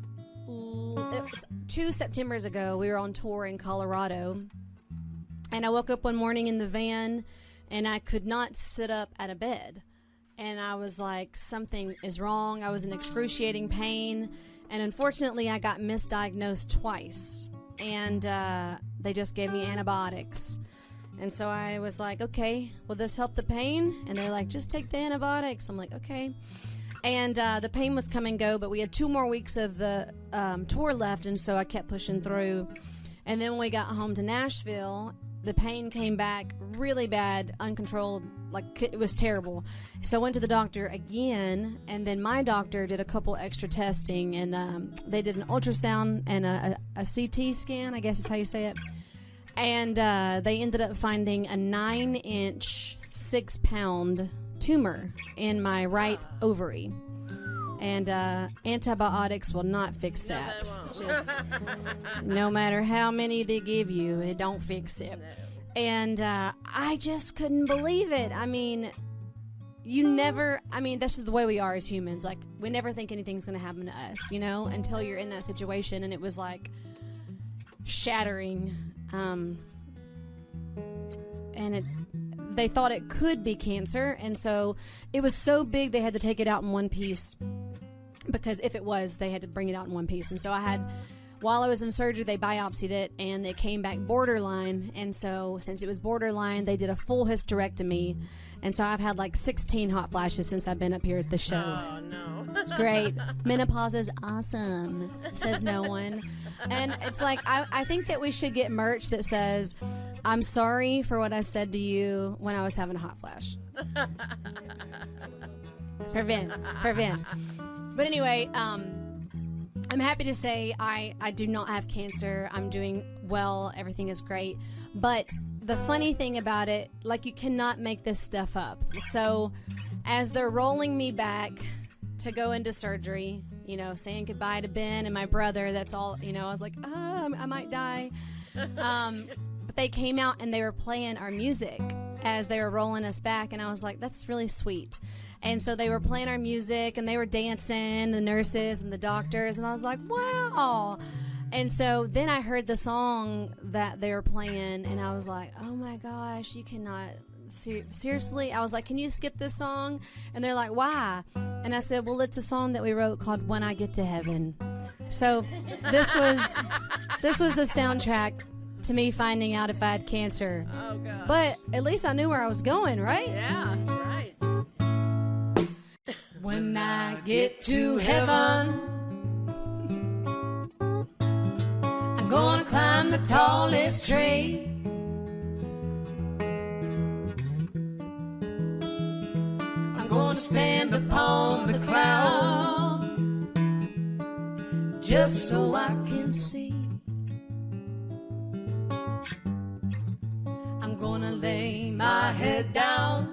[SPEAKER 2] it's 2 Septembers ago, we were on tour in Colorado. And I woke up one morning in the van, and I could not sit up out of bed. And I was like, something is wrong. I was in excruciating pain. And unfortunately, I got misdiagnosed twice. And they just gave me antibiotics. And so I was like, okay, will this help the pain? And they're like, just take the antibiotics. I'm like, okay. And the pain was come and go, but we had 2 more weeks of the tour left, and so I kept pushing through. And then when we got home to Nashville, the pain came back really bad, uncontrolled, like it was terrible. So I went to the doctor again, and then my doctor did a couple extra testing, and they did an ultrasound and a CT scan, I guess is how you say it. And they ended up finding a 9-inch, 6-pound tumor in my right ovary. And antibiotics will not fix that.
[SPEAKER 3] No, they won't.
[SPEAKER 2] Just, no matter how many they give you, it don't fix it.
[SPEAKER 3] No.
[SPEAKER 2] And I just couldn't believe it. I mean, that's just the way we are as humans. Like, we never think anything's going to happen to us, you know, until you're in that situation. And it was like shattering. And they thought it could be cancer. And so it was so big they had to take it out in one piece. Because if it was, they had to bring it out in one piece. And so while I was in surgery, they biopsied it, and it came back borderline. And so since it was borderline, they did a full hysterectomy. And so I've had like 16 hot flashes since I've been up here at the show.
[SPEAKER 3] Oh, no.
[SPEAKER 2] It's great. Menopause is awesome, says no one. And it's like, I think that we should get merch that says, I'm sorry for what I said to you when I was having a hot flash. Prevent. But anyway, I'm happy to say I do not have cancer. I'm doing well. Everything is great. But the funny thing about it, like, you cannot make this stuff up. So as they're rolling me back to go into surgery, you know, saying goodbye to Ben and my brother, that's all, you know, I was like, I might die. But they came out and they were playing our music as they were rolling us back. And I was like, that's really sweet. And so they were playing our music, and they were dancing, the nurses and the doctors, and I was like, wow. And so then I heard the song that they were playing, and I was like, oh my gosh, you cannot, seriously? I was like, can you skip this song? And they're like, why? And I said, well, it's a song that we wrote called When I Get to Heaven. So this was the soundtrack to me finding out if I had cancer.
[SPEAKER 3] Oh, God.
[SPEAKER 2] But at least I knew where I was going, right?
[SPEAKER 3] Yeah, right.
[SPEAKER 1] When I get to heaven, I'm gonna climb the tallest tree. I'm gonna stand upon the clouds just so I can see. I'm gonna lay my head down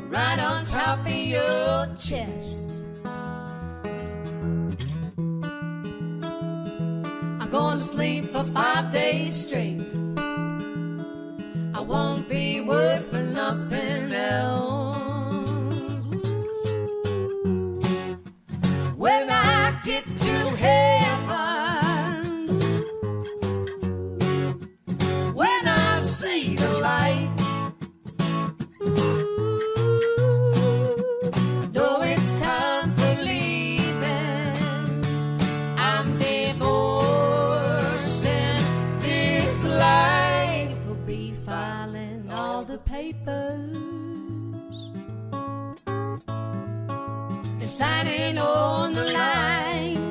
[SPEAKER 1] right on top of your chest. I'm gonna sleep for 5 days straight. I won't be worth for nothing else. When I get to heaven, when I see the light, though it's time for leaving, I'm divorcing this life. We'll be filing all the papers and signing on the line.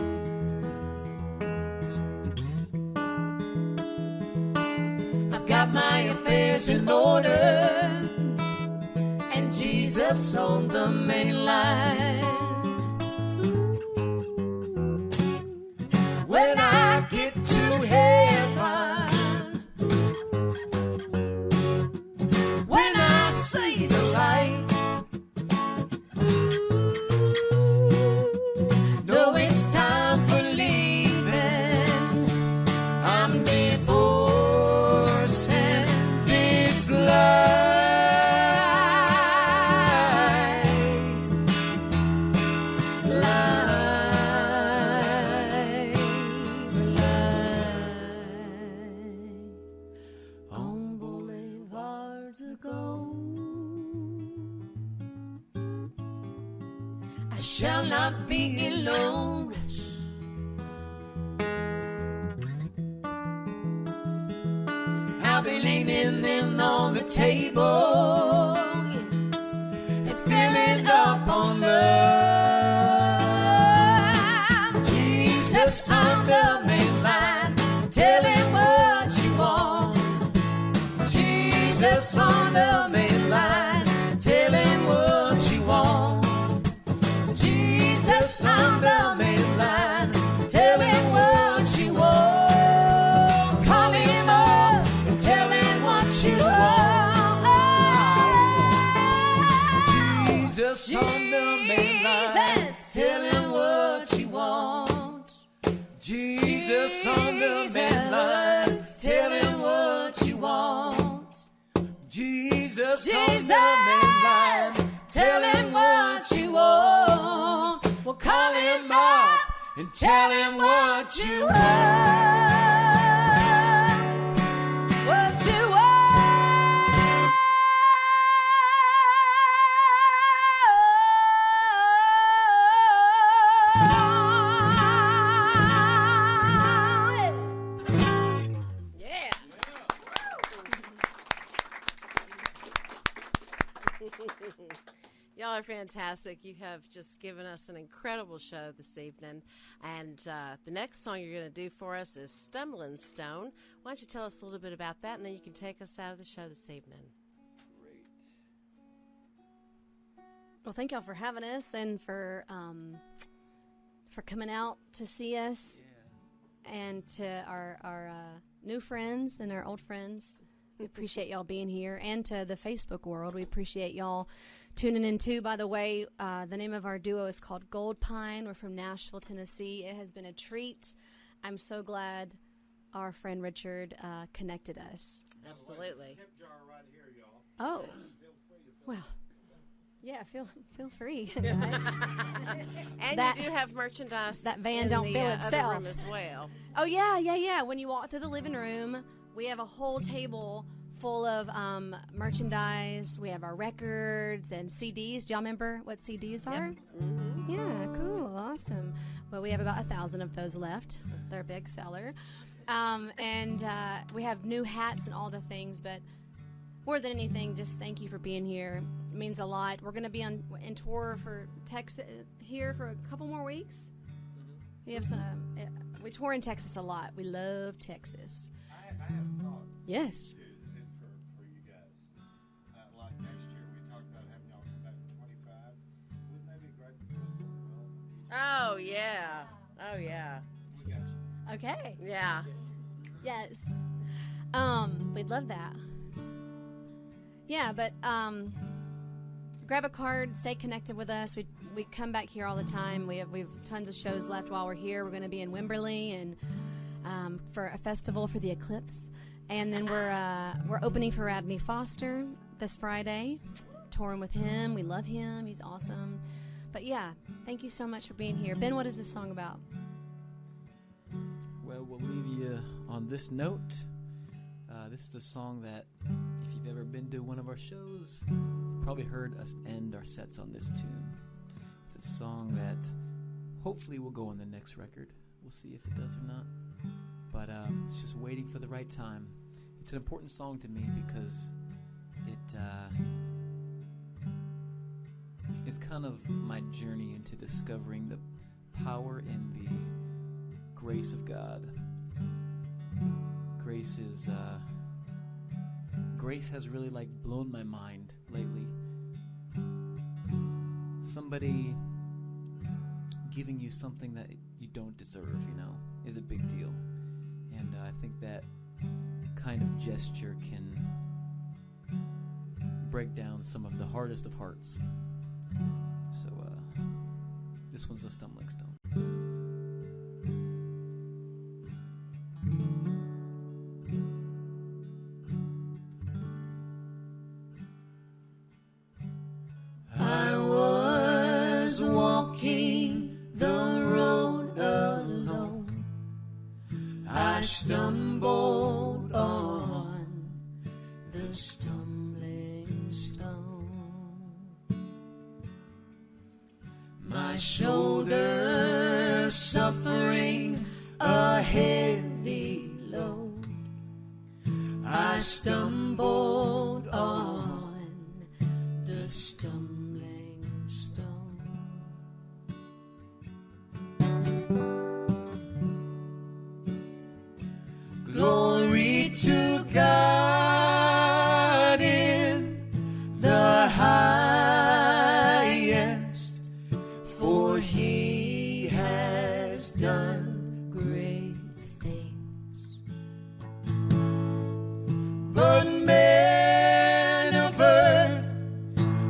[SPEAKER 1] I've got my affairs in order and Jesus on the main line. When I get to heaven, when I see the light, though it's time for leaving, I'm divorcing this life. I shall not be in no rush. I'll be leaning in on the table and filling up on love. Jesus on the main line, tell him what you want. Jesus on the main line, tell him what you want. Jesus on the main line, tell him what you want. Call him up and tell him what you want. Jesus on the main line, tell him what you want. Jesus on the main line, tell him what you want. Jesus on the main line, tell him what you want. Well, call him up and tell him what you want. What you want. Yeah.
[SPEAKER 3] Y'all are fantastic. You have just given us an incredible show this evening. And the next song you're going to do for us is Stumbling Stone. Why don't you tell us a little bit about that, and then you can take us out of the show this evening.
[SPEAKER 2] Well, thank y'all for having us and for coming out to see us, and to our new friends and our old friends. We appreciate y'all being here, and to the Facebook world. We appreciate y'all tuning in too. By the way, the name of our duo is called Goldpine. We're from Nashville, Tennessee. It has been a treat. I'm so glad our friend Richard connected us.
[SPEAKER 3] Absolutely.
[SPEAKER 5] Tip jar right here, y'all.
[SPEAKER 2] Oh,
[SPEAKER 5] Feel free to fill
[SPEAKER 2] well, yeah, feel free.
[SPEAKER 3] And
[SPEAKER 2] That-
[SPEAKER 3] you do have merchandise.
[SPEAKER 2] that van
[SPEAKER 3] in
[SPEAKER 2] don't
[SPEAKER 3] the,
[SPEAKER 2] fill
[SPEAKER 3] other
[SPEAKER 2] itself.
[SPEAKER 3] room as well.
[SPEAKER 2] Oh, yeah. When you walk through the living room, we have a whole table full of merchandise. We have our records and CDs. Do y'all remember what CDs are?
[SPEAKER 3] Mm-hmm.
[SPEAKER 2] Yeah, cool, awesome. Well, we have about 1,000 of those left. They're a big seller. And we have new hats and all the things, but more than anything, just thank you for being here. It means a lot. We're going to be in tour for Texas here for a couple more weeks. We have we tour in Texas a lot. We love Texas.
[SPEAKER 5] I have a thought.
[SPEAKER 2] Yes.
[SPEAKER 5] Too, and for you guys. Like next year, we talked about having y'all come back in 25. Wouldn't that be great for Crystal and Will?
[SPEAKER 3] Oh, yeah. Oh, yeah.
[SPEAKER 5] We got you.
[SPEAKER 2] Okay.
[SPEAKER 3] Yeah.
[SPEAKER 2] Yes. We'd love that. Yeah, but grab a card, stay connected with us. We come back here all the time. We've tons of shows left while we're here. We're going to be in Wimberley and for a festival for the Eclipse, and then we're opening for Rodney Foster this Friday, touring with him. We love him. He's awesome. But yeah, thank you so much for being here. Ben, what is this song about?
[SPEAKER 4] Well, we'll leave you on this note. This is a song that, if you've ever been to one of our shows, you probably heard us end our sets on this tune. It's a song that hopefully will go on the next record. We'll see if it does or not. But it's just waiting for the right time. It's an important song to me because it's kind of my journey into discovering the power in the grace of God. Grace has really blown my mind lately. Somebody giving you something that you don't deserve, is a big deal. And I think that kind of gesture can break down some of the hardest of hearts. So this one's a stumbling stone.
[SPEAKER 1] I was walking the road alone. I stumbled on the stumbling stone. My my shoulders suffering a heavy load. I stumbled on the stumbling stone. Glory to God in the highest, for he has done great things. But men of earth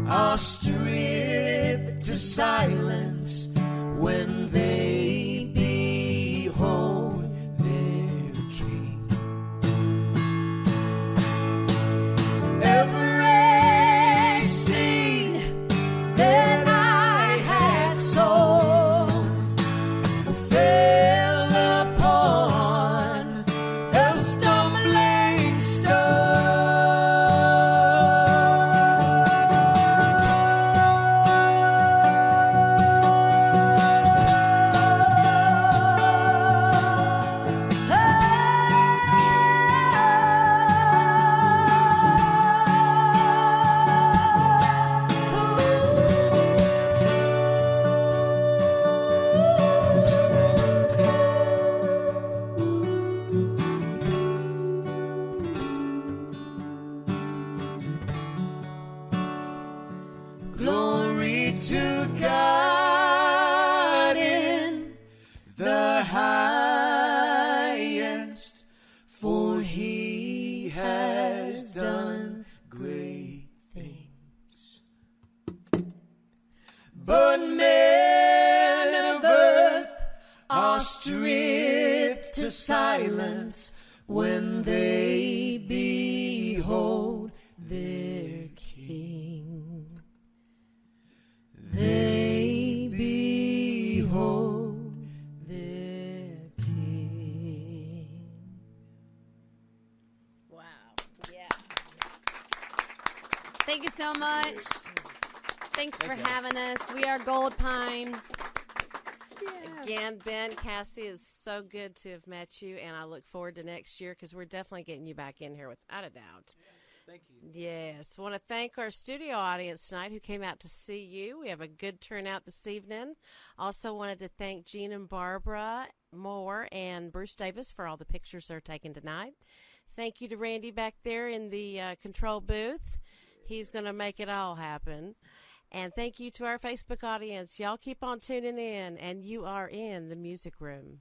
[SPEAKER 1] are stripped to silence when they behold their King. Every seed that I had sown fell upon the stumbling Glory to God in the highest, for he has done great things. But men of earth are stripped to silence when they behold their King. They behold their King.
[SPEAKER 3] Wow. Yeah.
[SPEAKER 2] Thank you so much. Thanks for having us. We are Goldpine.
[SPEAKER 3] Again, Ben, Kassie, is so good to have met you, and I look forward to next year because we're definitely getting you back in here without a doubt.
[SPEAKER 4] Thank you.
[SPEAKER 3] Yes. I want to thank our studio audience tonight who came out to see you. We have a good turnout this evening. Also wanted to thank Gene and Barbara Moore and Bruce Davis for all the pictures they're taking tonight. Thank you to Randy back there in the control booth. He's going to make it all happen. And thank you to our Facebook audience. Y'all keep on tuning in, and you are in the music room.